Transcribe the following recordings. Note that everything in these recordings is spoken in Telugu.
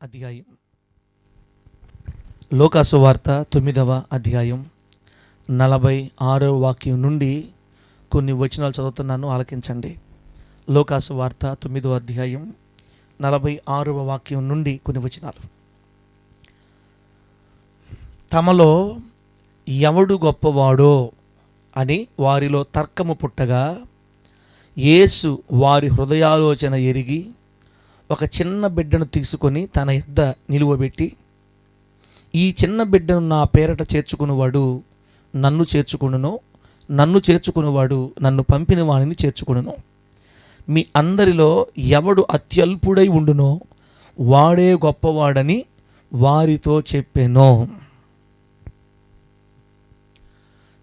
అధ్యాయం, లూకాసు వార్త 9వ అధ్యాయం 46వ వాక్యం నుండి కొన్ని వచనాలు చదువుతున్నాను, ఆలకించండి. లూకాసు వార్త 9వ అధ్యాయం 46వ వాక్యం నుండి కొన్ని వచనాలు. తమలో ఎవడు గొప్పవాడో అని వారిలో తర్కము పుట్టగా, యేసు వారి హృదయాలోచన ఎరిగి ఒక చిన్న బిడ్డను తీసుకొని తన యొద్ద నిలువబెట్టి, ఈ చిన్న బిడ్డను నా పేరట చేర్చుకునివాడు నన్ను చేర్చుకును, నన్ను చేర్చుకునివాడు నన్ను పంపిన వానిని చేర్చుకును. మీ అందరిలో ఎవడు అత్యల్పుడై ఉండునో వాడే గొప్పవాడని వారితో చెప్పెను.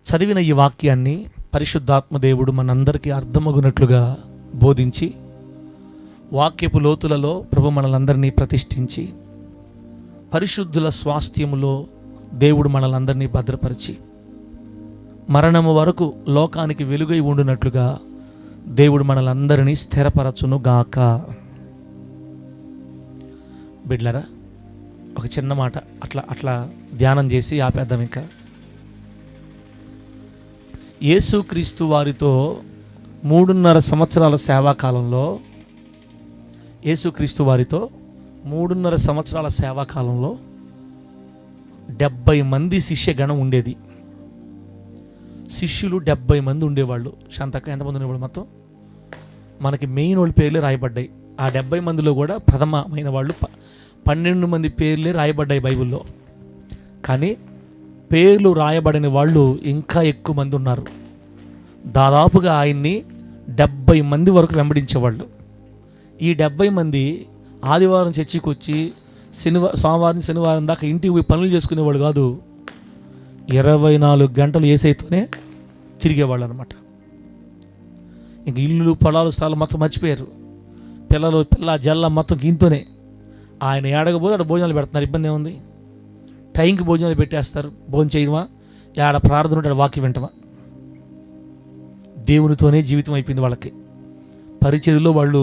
చదివిన ఈ వాక్యాన్ని పరిశుద్ధాత్మ దేవుడు మనందరికీ అర్థమగునట్లుగా బోధించి, వాక్యపు లోతులలో ప్రభు మనలందరినీ ప్రతిష్ఠించి, పరిశుద్ధుల స్వాస్థ్యములో దేవుడు మనలందరినీ భద్రపరిచి, మరణము వరకు లోకానికి వెలుగై ఉండునట్లుగా దేవుడు మనలందరినీ స్థిరపరచును గాక. బిడ్లరా, ఒక చిన్న మాట అట్లా ధ్యానం చేసి ఆపేద్దాం. ఇంకా యేసుక్రీస్తు వారితో 3.5 సంవత్సరాల సేవాకాలంలో, యేసుక్రీస్తు వారితో 3.5 సంవత్సరాల సేవాకాలంలో 70 మంది శిష్యగణం ఉండేది. శిష్యులు 70 మంది ఉండేవాళ్ళు. శాంతక్క ఎంతమంది ఉండేవాళ్ళు? మొత్తం మనకి మెయిన్ వాళ్ళ పేర్లే రాయబడ్డాయి. ఆ 70 మందిలో కూడా ప్రథమమైన వాళ్ళు 12 మంది పేర్లే రాయబడ్డాయి బైబిల్లో. కానీ పేర్లు రాయబడిన వాళ్ళు ఇంకా ఎక్కువ మంది ఉన్నారు. దాదాపుగా ఆయన్ని 70 మంది వరకు వెంబడించేవాళ్ళు. ఈ 70 మంది ఆదివారం చర్చికి వచ్చి సోమవారం శనివారం దాకా ఇంటికి పోయి పనులు చేసుకునేవాళ్ళు కాదు. 24 గంటలు యేసయ్యతోనే తిరిగేవాళ్ళు అనమాట. ఇంక ఇల్లు పొలాలు స్థలాలు మొత్తం మర్చిపోయారు. పిల్ల జల్ల మొత్తం ఇంతోనే. ఆయన ఏడకపోతే అక్కడ భోజనాలు పెడుతున్నారు. ఇబ్బంది ఏముంది? టైంకి భోజనాలు పెట్టేస్తారు. భోజనం చేయడమా, ఏడ ప్రార్థన ఉంటే వాక్యం వింటమా. దేవునితోనే జీవితం అయిపోయింది వాళ్ళకి. పరిచర్యలో వాళ్ళు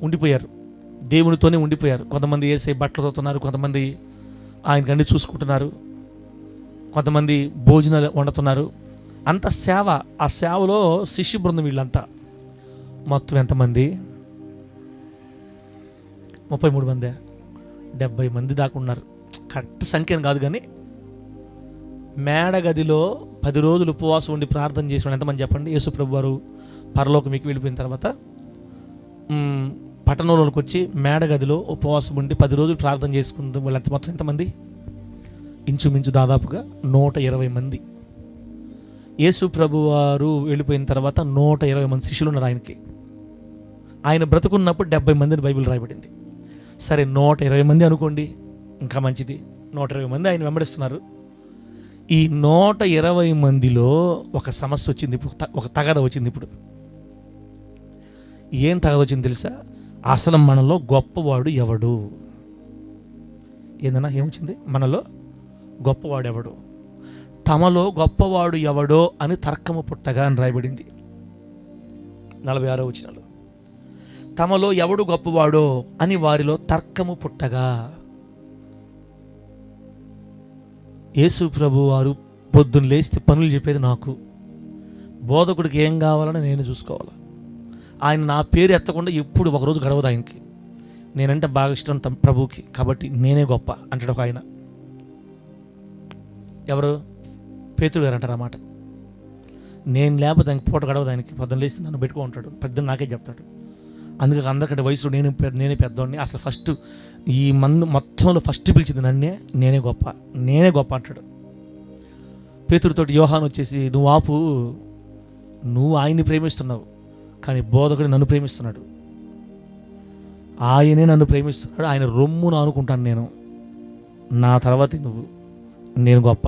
ఉండిపోయారు, దేవునితోనే ఉండిపోయారు. కొంతమంది యేసయ్య బట్టలు తోతున్నారు, కొంతమంది ఆయనకి అన్ని చూసుకుంటున్నారు, కొంతమంది భోజనాలు వండుతున్నారు. అంత సేవ. ఆ సేవలో శిష్య బృందం వీళ్ళంతా మొత్తం ఎంతమంది? 33 మంది, 70 మంది దాకా ఉన్నారు. కరెక్ట్ సంఖ్యను కాదు, కానీ మేడగదిలో 10 రోజులు ఉపవాసం ఉండి ప్రార్థన చేసిన ఎంతమంది చెప్పండి? యేసు ప్రభు వారు పరలోకంకి వెళ్ళిపోయిన తర్వాత పట్టణంలోకి వచ్చి మేడగదిలో ఉపవాసం ఉండి 10 రోజులు ప్రార్థన చేసుకుంది వాళ్ళు మొత్తం ఎంతమంది? ఇంచుమించు దాదాపుగా 120 మంది. యేసు ప్రభు వారు వెళ్ళిపోయిన తర్వాత 120 మంది శిష్యులు ఉన్నారు ఆయనకి. ఆయన బ్రతుకున్నప్పుడు 70 మందిని బైబిల్ రాయబడింది. సరే, 120 మంది అనుకోండి, ఇంకా మంచిది. 120 మంది ఆయన వెంబడిస్తున్నారు. ఈ 120 మందిలో ఒక సమస్య వచ్చింది, ఒక తగద వచ్చింది. ఇప్పుడు ఏం తగద వచ్చింది తెలుసా? అసలు మనలో గొప్పవాడు ఎవడు? ఏందన్నా ఏమొచ్చింది? మనలో గొప్పవాడు ఎవడు? తమలో గొప్పవాడు ఎవడో అని తర్కము పుట్టగా అని రాయబడింది 46వ వచనంలో. తమలో ఎవడు గొప్పవాడో అని వారిలో తర్కము పుట్టగా, యేసు ప్రభు వారు పొద్దున్న లేస్తే పనులు చెప్పేది నాకు. బోధకుడికి ఏం కావాలని నేను చూసుకోవాలి. ఆయన నా పేరు ఎత్తకుండా ఎప్పుడు ఒకరోజు గడవదు ఆయనకి. నేనంటే బాగా ఇష్టం ప్రభువుకి, కాబట్టి నేనే గొప్ప అంటాడు ఒక ఆయన. ఎవరు? పేతురు గారు అంటారు అన్నమాట. నేను లేకపోతే ఆయనకి పూట గడవదు ఆయనకి. పొద్దున్న లేస్తే నన్ను పెట్టుకో ఉంటాడు, పెద్ద నాకే చెప్తాడు. అందుకే అందరికంటే వయసులో నేనే పెద్దోడిని. అసలు ఫస్ట్ ఈ మొత్తంలో ఫస్ట్ పిలిచింది నన్నే, నేనే గొప్ప అంటాడు. పేతురుతోటి యోహాను వచ్చేసి, నువ్వు ఆపు, నువ్వు ఆయన్ని ప్రేమిస్తున్నావు, కానీ బోధకుడు నన్ను ప్రేమిస్తున్నాడు. ఆయనే నన్ను ప్రేమిస్తున్నాడు, ఆయన రొమ్మును అనుకుంటాను నేను, నా తర్వాత నువ్వు, నేను గొప్ప.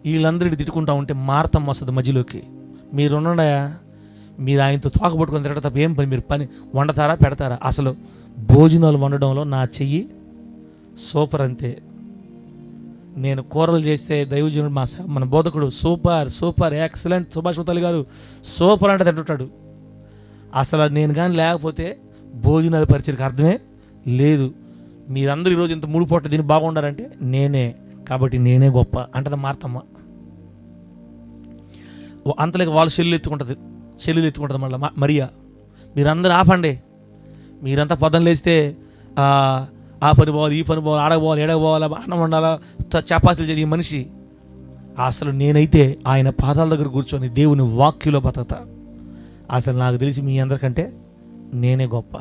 వీళ్ళందరికీ తిట్టుకుంటా ఉంటే మార్తం వస్తుంది మధ్యలోకి. మీరున్నాయా, మీరు ఆయనతో తోకపట్టుకొని తిరగడం తప్ప ఏం పని? మీరు పని వండతారా, పెడతారా? అసలు భోజనాలు వండడంలో నా చెయ్యి సూపర్ అంతే. నేను కూరలు చేస్తే దైవజనుడు మన బోధకుడు సూపర్ ఎక్సలెంట్ సుభాష్ ముతలి గారు సూపర్ అంటే తింటుంటాడు. అసలు నేను కానీ లేకపోతే భోజనాల పరిచయకి అర్థమే లేదు. మీరందరూ ఈరోజు ఇంత 3 పూట దీన్ని బాగుండారంటే నేనే, కాబట్టి నేనే గొప్ప అంటది మార్తమ్మ. అంతలేక వాళ్ళు చెల్లు ఎత్తుకుంటుంది మళ్ళీ మరియా. మీరందరూ ఆపండి, మీరంతా పొద్దున లేస్తే ఆ పని పోవాలి, ఈ పని పోవాలి, ఆడకపోవాలి, ఎడకపోవాలి, అన్నం వండాలా, చపాతీలు చేయాలి. ఈ మనిషి అసలు నేనైతే ఆయన పాదాల దగ్గర కూర్చొని దేవుని వాక్యులో బతకతా. అసలు నాకు తెలిసి మీ అందరికంటే నేనే గొప్ప.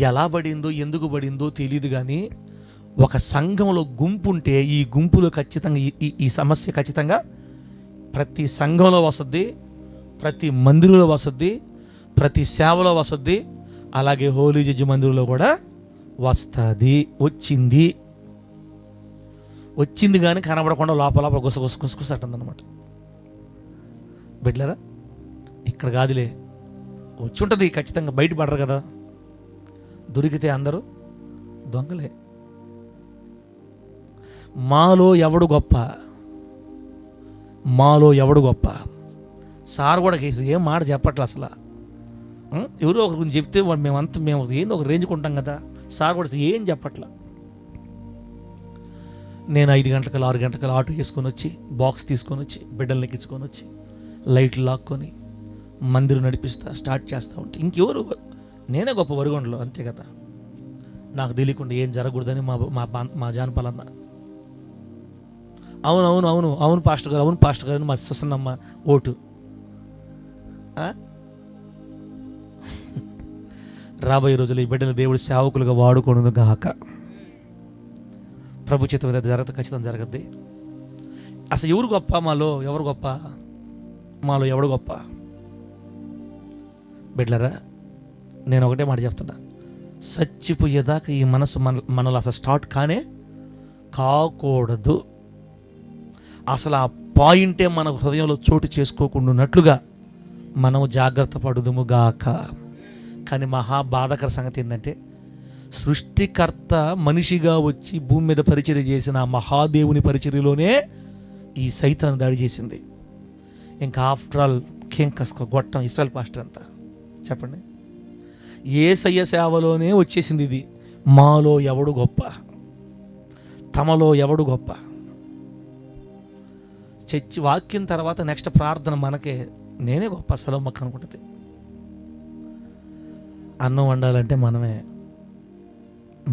ఎలా పడిందో ఎందుకు పడిందో తెలియదు, కానీ ఒక సంఘంలో గుంపు ఉంటే ఈ గుంపులో ఖచ్చితంగా ఈ సమస్య ఖచ్చితంగా ప్రతి సంఘంలో వస్తుంది, ప్రతి మందిరంలో వస్తుంది, ప్రతి సేవలో వస్తుంది, అలాగే హోలీ జడ్జి మందిరంలో కూడా వస్తుంది. వచ్చింది కానీ కనబడకుండా లోపల గుసగుసగుసగుసంటుందన్నమాట. బిడ్డలారా, ఇక్కడ కాదులే, వచ్చి ఉంటుంది ఖచ్చితంగా, బయటపడరు కదా. దొరికితే అందరూ దొంగలే. మాలో ఎవడు గొప్ప? సార్ కూడా ఏం మాట చెప్పట్లే అసలు. ఎవరో ఒకరి గురించి చెప్తే మేము ఏందో ఒక రేంజ్కి ఉంటాం కదా. సార్ కూడా ఏం చెప్పట్లా. నేను 5 గంటలకు 6 గంటలకు ఆటో వేసుకొని వచ్చి, బాక్స్ తీసుకొని వచ్చి, బిడ్డలు ఎక్కించుకొని వచ్చి, లైట్లు లాక్కొని మందిరం నడిపిస్తా, స్టార్ట్ చేస్తూ ఉంటే ఇంకెవరు, నేనే గొప్ప వరిగొండలో, అంతే కదా. నాకు తెలియకుండా ఏం జరగకూడదని మా జానపాలన్న, అవును పాస్టర్ గారు మా సుసన్నమ్మ ఓటు. రాబోయే రోజులు ఈ బిడ్డలు దేవుడి సేవకులుగా వాడుకోను గాక. ప్రభు చిత్తం జరగదు, ఖచ్చితంగా జరగద్ది. అసలు ఎవరు గొప్ప? మాలో ఎవడు గొప్ప? బిడ్డలరా, నేను ఒకటే మాట చెప్తున్నా, చచ్చిపోయేదాకా ఈ మనసు మనలో అసలు స్టార్ట్ కాకూడదు. అసలు ఆ పాయింటే మన హృదయంలో చోటు చేసుకోకుండా ఉన్నట్లుగా మనం జాగ్రత్త పడుదుము గాక. కానీ మహా బాధాకర సంగతి ఏంటంటే, సృష్టికర్త మనిషిగా వచ్చి భూమి మీద పరిచర్య చేసిన ఆ మహాదేవుని పరిచర్యలోనే ఈ సైతాను దాడి చేసింది. ఇంకా ఆఫ్టర్ ఆల్ కేంకస్కో గొట్టం ఇస్రాయల్ పాస్టర్ అంతా చెప్పండి. యేసయ్య సేవలోనే వచ్చేసింది ఇది. మాలో ఎవడు గొప్ప? తమలో ఎవడు గొప్ప? చర్చి వాక్యం తర్వాత నెక్స్ట్ ప్రార్థన మనకే, నేనే గొప్ప సలమ్మక్క అనుకుంటుంది. అన్నం వండాలంటే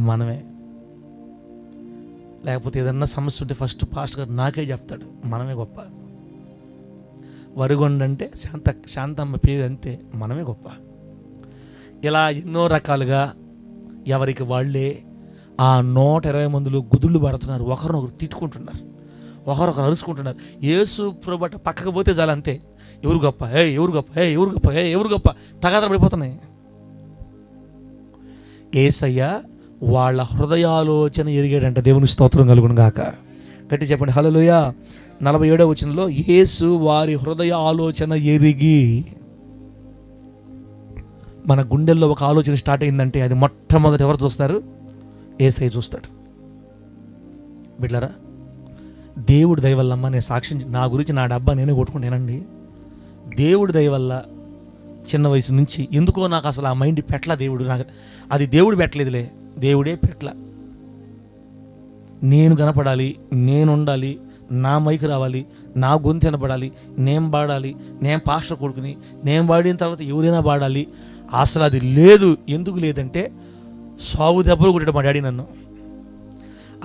మనమే, లేకపోతే ఏదన్నా సమస్య ఉంటే ఫస్ట్ పాస్టర్ గారు నాకే చెప్తాడు, మనమే గొప్ప. వరిగొండంటే శాంతమ్మ పేరు, అంతే, మనమే గొప్ప. ఇలా ఎన్నో రకాలుగా ఎవరికి వాళ్ళే ఆ 120 మందిలో గుదుళ్ళు పడుతున్నారు, ఒకరినొకరు తిట్టుకుంటున్నారు, ఒకరొకరు అరుచుకుంటున్నారు. యేసు ప్రభుట పక్కకు పోతే చాలు, అంతే, ఎవరు గొప్ప, ఎవరు గొప్ప తగాదాలు పడిపోతున్నాయి. యేసయ్య వాళ్ళ హృదయాలోచన ఎరిగాడంట. దేవుని స్తోత్రం కలుగును గాక. గట్టి చెప్పండి హల్లెలూయా. 47వ వచనంలో యేసు వారి హృదయ ఆలోచన ఎరిగి. మన గుండెల్లో ఒక ఆలోచన స్టార్ట్ అయిందంటే అది మొట్టమొదటి ఎవరు చూస్తారు? యేసయ్య చూస్తాడు. బిడ్డలారా, దేవుడి దయ వల్లమ్మ నేను సాక్ష్యం, నా గురించి నా డబ్బా నేనే కొట్టుకుంటానండి. దేవుడి దయ వల్ల చిన్న వయసు నుంచి ఎందుకో నాకు అసలు ఆ మైండ్ పెట్టలా దేవుడు. నాకు అది దేవుడు పెట్టలేదులే, దేవుడే పెట్టలా. నేను కనపడాలి, నేను ఉండాలి, నా మైకు రావాలి, నా గొంతు వినపడాలి, నేను పాడాలి, నేను పాస్టర్ కొడుకుని, నేను పాడిన తర్వాత ఎవరైనా పాడాలి. అసలు అది లేదు. ఎందుకు లేదంటే సాగు దెబ్బలు కొట్టాడు మా డాడీ నన్ను.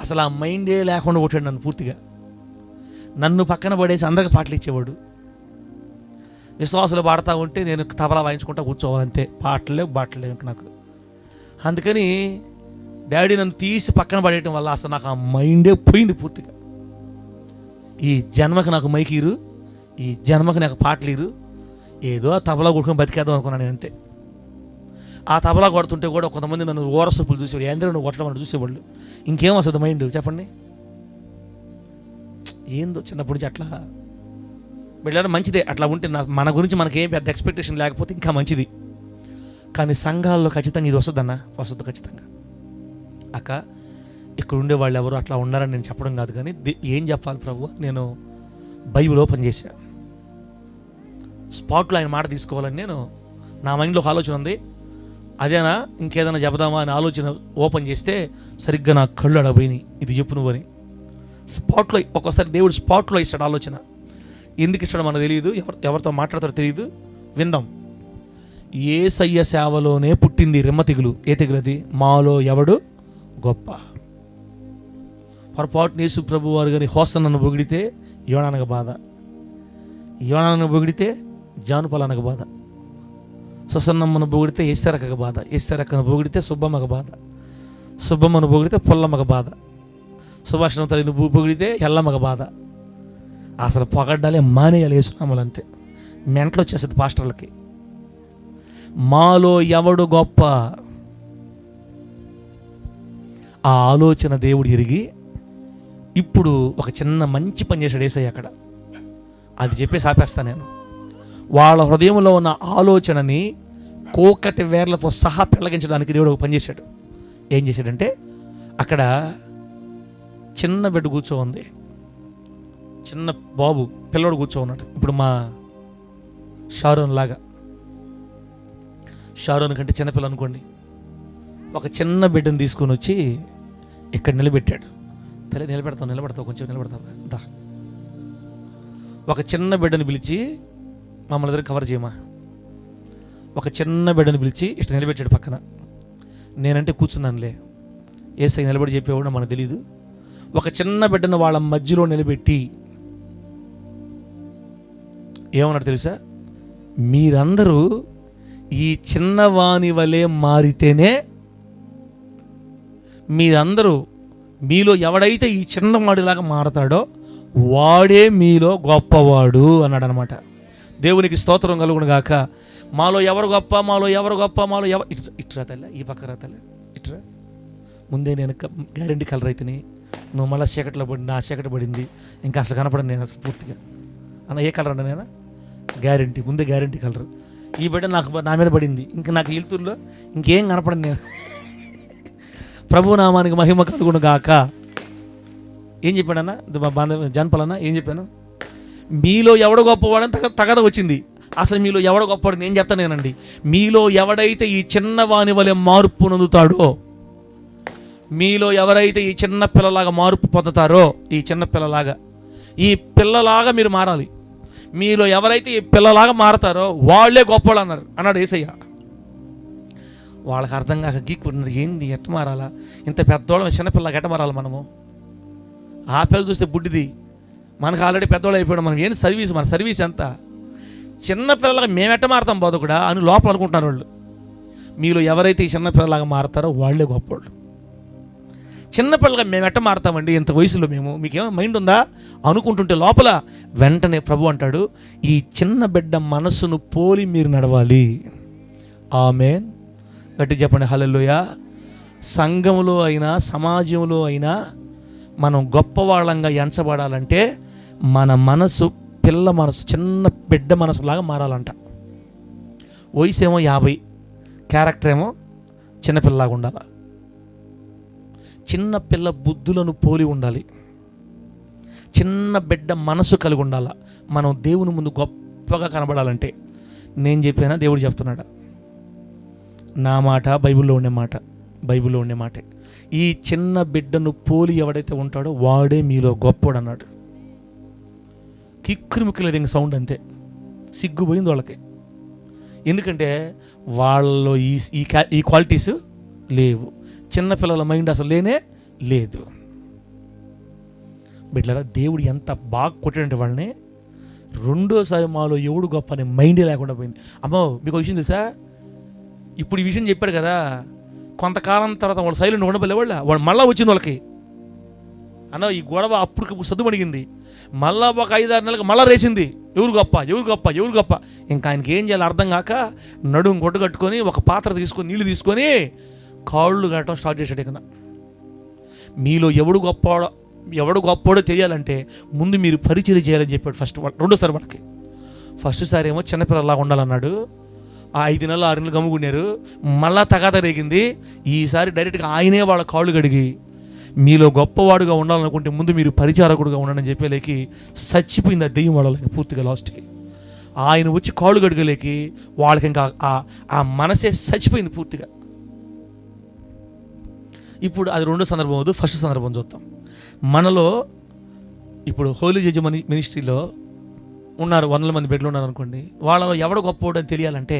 అసలు ఆ మైండే లేకుండా కొట్టాడు నన్ను పూర్తిగా. నన్ను పక్కన పడేసి అందరికి పాటలు ఇచ్చేవాడు. విశ్వాసాలు పాడుతూ ఉంటే నేను తబలా వాయించుకుంటా కూర్చోవాలంతే, పాటలే నాకు. అందుకని డాడీ నన్ను తీసి పక్కన పడేయటం వల్ల అసలు నాకు ఆ మైండే పోయింది పూర్తిగా. ఈ జన్మకి నాకు మైకీరు, ఈ జన్మకి నాకు పాటలీరు, ఏదో ఆ తబలా కొడుకుని బతికేద్దాం అనుకున్నాను నేను, అంతే. ఆ తబలా కొడుతుంటే కూడా కొంతమంది నన్ను ఓరసొప్పులు చూసేవాడు, ఏంద్ర నువ్వు కొట్టడం అని చూసేవాళ్ళు. ఇంకేం వస్తుంది మైండ్ చెప్పండి? ఏందో చిన్నప్పటి నుంచి అట్లా. బిడ్డ మంచిదే అట్లా ఉంటే, మన గురించి మనకేం పెద్ద ఎక్స్పెక్టేషన్ లేకపోతే ఇంకా మంచిది. కానీ సంఘాల్లో ఖచ్చితంగా ఇది వస్తుంది ఖచ్చితంగా. అక్క, ఇక్కడ ఉండే వాళ్ళు ఎవరు అట్లా ఉన్నారని నేను చెప్పడం కాదు, కానీ ఏం చెప్పాలి ప్రభు, నేను బైబిల్ ఓపెన్ చేశా. స్పాట్లో ఆయన మాట తీసుకోవాలని నేను, నా మైండ్లో ఒక ఆలోచన ఉంది. అదేనా ఇంకేదైనా చెబుదామా అని ఆలోచన ఓపెన్ చేస్తే సరిగ్గా నా కళ్ళు అడబోయినాయి. ఇది చెప్పు నువ్వని. స్పాట్లో ఒక్కోసారి దేవుడు స్పాట్లో ఇస్తాడు ఆలోచన. ఎందుకు ఇస్తాడో మనకు తెలియదు, ఎవరితో మాట్లాడతాడో తెలియదు. విందాం. యేసయ్య సేవలోనే పుట్టింది రెమ్మ తెగులు. ఏ తెగులది? మాలో ఎవడు గొప్ప. పొరపాటున యేసు ప్రభు వారు గారి హోసన్నను పొగిడితే యోనానకు బాధ, యోనానను పొగిడితే జానుపలానకు బాధ, సుసన్నమ్మను పొగిడితే ఎస్తెరకకు బాధ, ఎస్తెరకను పొగిడితే సుబ్బమ్మకు బాధ, సుబ్బమ్మను పొగిడితే పుల్లమ్మకు బాధ, సుభాషణ తల్లిని పొగిడితే ఎల్లమ్మకు బాధ. అసలు పొగడ్డాలే మానేయాలి యేసునామలు. అంతే మెంటలు వచ్చేస్తుంది పాస్టర్లకి. మాలో ఎవడు గొప్ప, ఆ ఆలోచన దేవుడు ఎరిగి ఇప్పుడు ఒక చిన్న మంచి పని చేశాడు యేసయ్య అక్కడ. అది చెప్పేసి ఆపేస్తాను నేను. వాళ్ళ హృదయంలో ఉన్న ఆలోచనని కోకటి వేర్లతో సహా పెళ్ళగించడానికి దేవుడు ఒక పని చేశాడు. ఏం చేశాడంటే, అక్కడ చిన్న బిడ్డ కూర్చో ఉంది, చిన్న బాబు పిల్లడు కూర్చో ఉన్నాడు. ఇప్పుడు మా షారోన్ లాగా, షారోన్ కంటే చిన్నపిల్ల అనుకోండి. ఒక చిన్న బిడ్డను తీసుకొని వచ్చి ఇక్కడ నిలబెట్టాడు. తల్లి నిలబెడతావు కొంచెం నిలబెడతావు దా. ఒక చిన్న బిడ్డను పిలిచి, మమ్మల్ని దగ్గర కవర్ చేయమా, ఒక చిన్న బిడ్డను పిలిచి ఇష్టం నిలబెట్టాడు పక్కన. నేనంటే కూర్చున్నానులే, యేసయ్య నిలబడి చెప్పేవాడు మనకు తెలీదు. ఒక చిన్న బిడ్డను వాళ్ళ మధ్యలో నిలబెట్టి ఏమన్నాడు తెలుసా? మీరందరూ ఈ చిన్నవాని వలె మారితేనే, మీరందరూ మీలో ఎవడైతే ఈ చిన్నవాడిలాగా మారతాడో వాడే మీలో గొప్పవాడు అన్నాడు అనమాట. దేవునికి స్తోత్రం కలుగును గాక. మాలో ఎవరు గొప్ప, మాలో ఎవరు గొప్ప, మాలో ఇట్రా తల్లి, ఈ పక్క రా తల్లి, ఇట్రా. ముందే నేను గ్యారెంటీ కలర్ అయితేనే, నువ్వు మళ్ళీ చీకట్లో పడి, నా చీకటి పడింది, ఇంకా అసలు కనపడను నేను అసలు పూర్తిగా. అన్న ఏ కలర్ అన్నా నేను? గ్యారెంటీ, ముందే గ్యారెంటీ కలర్. ఈ బిడ్డ నా మీద పడింది, ఇంకా నాకు వెలుతురులో ఇంకేం కనపడను నేను. ప్రభు నామానికి మహిమ కలుగును గాక. ఏం చెప్పాడన్నా జానపలన్నా? ఏం చెప్పాను? మీలో ఎవడు గొప్పవాడని తగద వచ్చింది. అసలు మీలో ఎవడు గొప్పవాడు నేను చెప్తానేనండి. మీలో ఎవడైతే ఈ చిన్నవాని వలె మార్పు నొందుతాడో, మీలో ఎవరైతే ఈ చిన్న పిల్లలాగా మార్పు పొందుతారో, ఈ చిన్న పిల్లలాగా, ఈ పిల్లలాగా మీరు మారాలి. మీలో ఎవరైతే ఈ పిల్లలాగా మారతారో వాళ్ళే గొప్పవాళ్ళు అన్నాడు యేసయ్య. వాళ్ళకి అర్థం కాక గీక్కున్నారు. ఏంది, ఎట్ట మారాలా? ఇంత పెద్దవాళ్ళం చిన్నపిల్లకి ఎట్ట మారాలి మనము? ఆ పిల్ల చూస్తే బుడ్డిది, మనకు ఆల్రెడీ పెద్దవాళ్ళు అయిపోయాడు. మనకి ఏంది సర్వీస్, మన సర్వీస్ ఎంత? చిన్నపిల్లలాగా మేము ఎట్ట మారుతాం బతుకుడా అని లోపల అనుకుంటున్నారు వాళ్ళు. మీలో ఎవరైతే ఈ చిన్నపిల్లలాగా మారతారో వాళ్ళే గొప్పవాళ్ళు. చిన్నపిల్లగా మేము ఎట్ట మారుతామండి ఇంత వయసులో, మేము మీకేమో మైండ్ ఉందా అనుకుంటుంటే లోపల వెంటనే ప్రభు అంటాడు, ఈ చిన్న బిడ్డ మనస్సును పోలి మీరు నడవాలి. ఆమేన్. గట్టి చెప్పండి హల్లెలూయా. సంఘంలో అయినా సమాజంలో అయినా మనం గొప్పవాళ్ళంగా ఎంచబడాలంటే మన మనసు పిల్ల మనసు, చిన్న బిడ్డ మనసులాగా మారాలంట. వయసు ఏమో 50, క్యారెక్టర్ ఏమో చిన్నపిల్లలాగా ఉండాలి. చిన్న పిల్ల బుద్ధులను పోలి ఉండాలి, చిన్న బిడ్డ మనసు కలిగి ఉండాలి. మనం దేవుని ముందు గొప్పగా కనబడాలంటే. నేను చెప్పానా? దేవుడు చెప్తున్నాడా? నా మాట బైబిల్లో ఉండే మాట, బైబిల్లో ఉండే మాటే. ఈ చిన్న బిడ్డను పోలి ఎవడైతే ఉంటాడో వాడే మీలో గొప్పడు అన్నాడు. కిక్కురుముక్కులేదు ఇంక సౌండ్ అంతే. సిగ్గుపోయింది వాళ్ళకి. ఎందుకంటే వాళ్ళలో ఈ క్వాలిటీస్ లేవు. చిన్నపిల్లల మైండ్ అసలు లేనే లేదు. బిడ్డలారా, దేవుడు ఎంత బాగా కొట్టాడంటే వాళ్ళని, రెండోసారి మాలో ఎవడు గొప్ప అనే మైండే లేకుండా పోయింది. అమ్మో, మీకు విషయం తెలుసా? ఇప్పుడు ఈ విషయం చెప్పాడు కదా, కొంతకాలం తర్వాత వాళ్ళు సైలెంట్ ఉండబోలే వాళ్ళు మళ్ళీ వచ్చింది వాళ్ళకి. అన్న ఈ గొడవ అప్పుడు సద్దుమణిగింది. మళ్ళా ఒక 5-6 నెలలకు మళ్ళీ రేసింది, ఎవరు గొప్ప ఎవరు గొప్ప ఎవరు గొప్ప. ఇంకా ఆయనకి ఏం చేయాలి అర్థం కాక నడుము గొడ్డు కట్టుకొని ఒక పాత్ర తీసుకొని నీళ్లు తీసుకొని కాళ్ళు కట్టడం స్టార్ట్ చేశాడు. ఇక మీలో ఎవడు గొప్పవాడో తెలియాలంటే ముందు మీరు పరిచయం చేయాలని చెప్పాడు ఫస్ట్. రెండోసారి వాళ్ళకి ఫస్ట్ సారి ఏమో చిన్నపిల్లలాగా ఉండాలన్నాడు. ఆ 5 నెలలు 6 నెలలు గమ్ముకున్నారు. మళ్ళా తగాద రేగింది. ఈసారి డైరెక్ట్గా ఆయనే వాళ్ళ కాళ్ళు కడిగి మీలో గొప్పవాడుగా ఉండాలనుకుంటే ముందు మీరు పరిచారకుడుగా ఉండండి చెప్పేలేకి చచ్చిపోయింది ఆ దెయ్యం వాళ్ళకి పూర్తిగా. లాస్ట్కి ఆయన వచ్చి కాళ్ళు గడుగలేకి వాళ్ళకి ఇంకా ఆ మనసే చచ్చిపోయింది పూర్తిగా. ఇప్పుడు అది రెండో సందర్భం వద్దు, ఫస్ట్ సందర్భం చూద్దాం. మనలో ఇప్పుడు హోలీ జడ్జి మినిస్ట్రీలో ఉన్నారు, 100 మంది బిడ్డలు ఉన్నారు అనుకోండి. వాళ్ళలో ఎవడు గొప్పవాడు అని తెలియాలంటే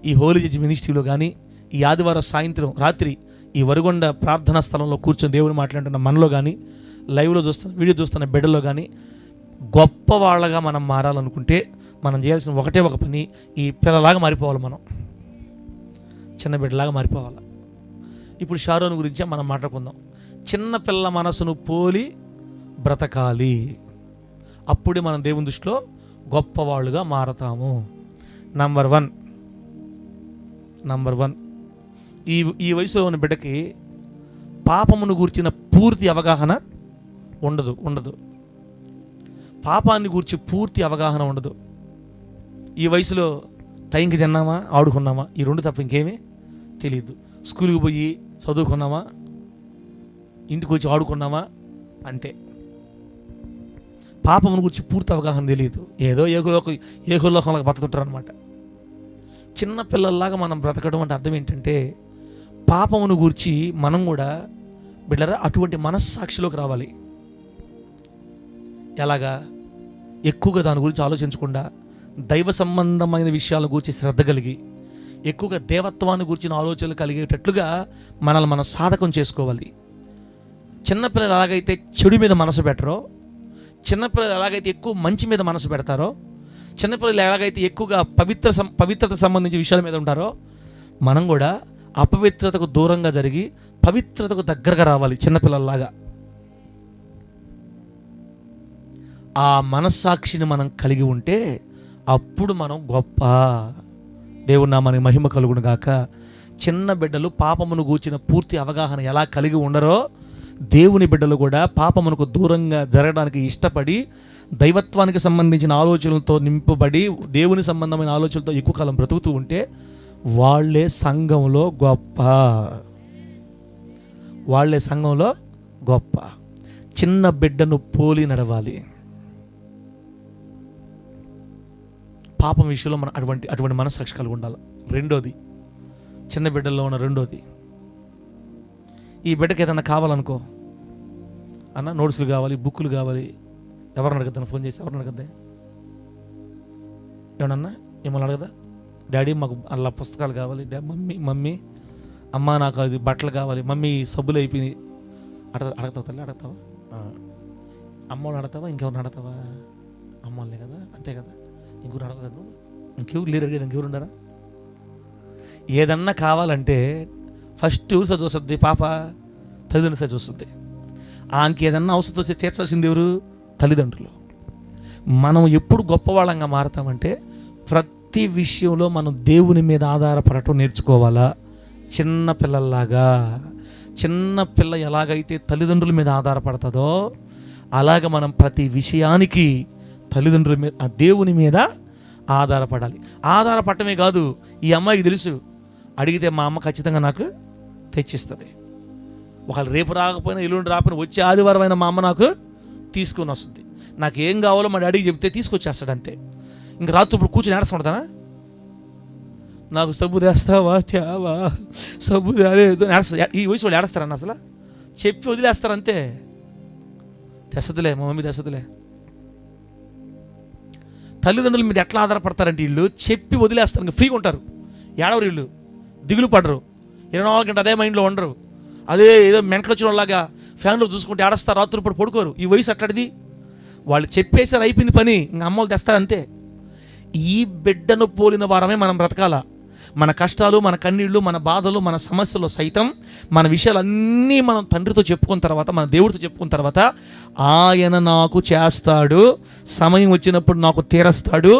ఈ హోలీ జడ్జి మినిస్ట్రీలో కానీ, ఈ ఆదివారం సాయంత్రం రాత్రి ఈ వరిగొండ ప్రార్థనా స్థలంలో కూర్చొని దేవుని మాట్లాడుతున్న మనలో కానీ, లైవ్లో చూస్తున్న వీడియో చూస్తున్న బిడ్డలో కానీ గొప్ప వాళ్ళగా మనం మారాలనుకుంటే మనం చేయాల్సిన ఒకటే ఒక పని, ఈ పిల్లలాగా మారిపోవాలి. మనం చిన్న బిడ్డలాగా మారిపోవాలి. ఇప్పుడు షారోన్ గురించే మనం మాట్లాడుకుందాం. చిన్న పిల్ల మనసును పోలి బ్రతకాలి, అప్పుడే మనం దేవుని దృష్టిలో గొప్పవాళ్ళుగా మారతాము. నంబర్ వన్ ఈ వయసులో ఉన్న బిడ్డకి పాపమును గూర్చిన పూర్తి అవగాహన ఉండదు. పాపాన్ని గూర్చి పూర్తి అవగాహన ఉండదు. ఈ వయసులో టైంకి తిన్నామా, ఆడుకున్నామా, ఈ రెండు తప్ప ఇంకేమీ తెలియదు. స్కూల్కి పోయి చదువుకున్నామా, ఇంటికి వచ్చి ఆడుకున్నామా, అంతే. పాపమును గురించి పూర్తి అవగాహన తెలియదు. ఏదో ఏకులోకంలో బతుకుతారు అనమాట. చిన్న పిల్లల్లాగా మనం బ్రతకడం అంటే అర్థం ఏంటంటే, పాపమును గూర్చి మనం కూడా బిడ్డరా అటువంటి మనస్సాక్షిలోకి రావాలి. ఎలాగా? ఎక్కువగా దాని గురించి ఆలోచించకుండా దైవ సంబంధమైన విషయాల గురించి శ్రద్ధ కలిగి, ఎక్కువగా దేవత్వాన్ని గురించిన ఆలోచనలు కలిగేటట్లుగా మనల్ని మనం సాధకం చేసుకోవాలి. చిన్నపిల్లలు ఎలాగైతే చెడు మీద మనసు పెట్టరో, చిన్నపిల్లలు ఎలాగైతే ఎక్కువ మంచి మీద మనసు పెడతారో, చిన్నపిల్లలు ఎలాగైతే ఎక్కువగా పవిత్రత సంబంధించిన విషయాల మీద ఉంటారో, మనం కూడా అపవిత్రతకు దూరంగా జరిగి పవిత్రతకు దగ్గరగా రావాలి చిన్నపిల్లల్లాగా. ఆ మనస్సాక్షిని మనం కలిగి ఉంటే అప్పుడు మనం గొప్ప. దేవుని నామానికి మహిమ కలుగును గాక. చిన్న బిడ్డలు పాపమును గూర్చిన పూర్తి అవగాహన ఎలా కలిగి ఉండరో, దేవుని బిడ్డలు కూడా పాపమునకు దూరంగా జరగడానికి ఇష్టపడి దైవత్వానికి సంబంధించిన ఆలోచనలతో నింపబడి దేవుని సంబంధమైన ఆలోచనలతో ఎక్కువ కాలం బ్రతుకుతూ ఉంటే వాళ్ళే సంఘంలో గొప్ప. చిన్న బిడ్డను పోలి నడవాలి. పాపం విషయంలో మనం అటువంటి మనస్సాక్షి కలిగి ఉండాలి. రెండోది, చిన్న బిడ్డల్లో ఉన్న రెండోది, ఈ బిడ్డకి ఏదన్నా కావాలనుకో, అన్న నోట్సులు కావాలి, బుక్కులు కావాలి, ఎవరిని అడగద్దా? ఫోన్ చేసి ఎవరిని అడగద్దా? ఏమన్నా ఏమన్నా అడగదా? డాడీ మాకు అలా పుస్తకాలు కావాలి, మమ్మీ అమ్మ నాకు అది బట్టలు కావాలి, మమ్మీ సబ్బులు అయిపోయినాయి. అడగతావా తల్లి? అడగతావా? అమ్మని అడగతావా? ఇంకెవరిని అడగతావా? అమ్మలే కదా, అంతే కదా. ఇంకెవరు అడగదు, ఇంకెవరు లేరు అడిగేది, ఇంకెవరు ఉండరా? ఏదన్నా కావాలంటే ఫస్ట్ ఎవరు సార్ చూస్తుంది? పాప తల్లిదండ్రులు సార్ చూస్తుంది. ఆమెకి ఏదన్నా అవసరం వస్తే తీర్చాల్సింది ఎవరు? తల్లిదండ్రులు. మనం ఎప్పుడు గొప్పవాళ్ళంగా మారతామంటే ప్రతి విషయంలో మనం దేవుని మీద ఆధారపడటం నేర్చుకోవాలా. చిన్న పిల్ల ఎలాగైతే తల్లిదండ్రుల మీద ఆధారపడుతుందో అలాగ మనం ప్రతి విషయానికి తల్లిదండ్రుల మీద, దేవుని మీద ఆధారపడాలి. ఆధారపడటమే కాదు, ఈ అమ్మాయికి తెలుసు, అడిగితే మా అమ్మ ఖచ్చితంగా నాకు తెచ్చిస్తుంది. ఒకవేళ రేపు రాకపోయినా ఎల్లుండి రాకపోయినా వచ్చే ఆదివారం అయినా మా అమ్మ నాకు తీసుకొని వస్తుంది. నాకు ఏం కావాలో మా డాడీకి చెప్తే తీసుకొచ్చేస్తాడు, అంతే. ఇంక రాత్రి ఇప్పుడు కూర్చొని ఏడుస్తుంటానా? నాకు సబ్బు తెస్తావా, తేవా, సబ్బు తేలేదు ఏడుస్తా. ఈ వయసు వాళ్ళు ఏడుస్తారన్న అసలు చెప్పి వదిలేస్తారు, అంతే. తెస్తదిలే మా మమ్మీ, తెస్తదిలే. తల్లిదండ్రుల మీద ఎట్లా ఆధారపడతారంటే వీళ్ళు చెప్పి వదిలేస్తారు, ఇంకా ఫ్రీగా ఉంటారు. ఏడవరు వీళ్ళు, దిగులు పడరు, 24 గంటలు అదే మైండ్లో ఉండరు. అదే ఏదో మెంటలు వచ్చిన వాళ్ళలాగా ఫ్యాన్లో చూసుకుంటే ఏడస్తారు, రాత్రి ఇప్పుడు పడుకోరు. ఈ వయసు అట్లాంటిది. వాళ్ళు చెప్పేసారు, అయిపోయింది పని, ఇంకా అమ్మలు తెస్తారు, అంతే. ఈ బిడ్డను పోలిన వారమే మనం బ్రతకాల. మన కష్టాలు, మన కన్నీళ్ళు, మన బాధలు, మన సమస్యలు సైతం, మన విషయాలన్నీ మనం తండ్రితో చెప్పుకున్న తర్వాత, మన దేవుడితో చెప్పుకున్న తర్వాత, ఆయన నాకు చేస్తాడు, సమయం వచ్చినప్పుడు నాకు తీరస్తాడు,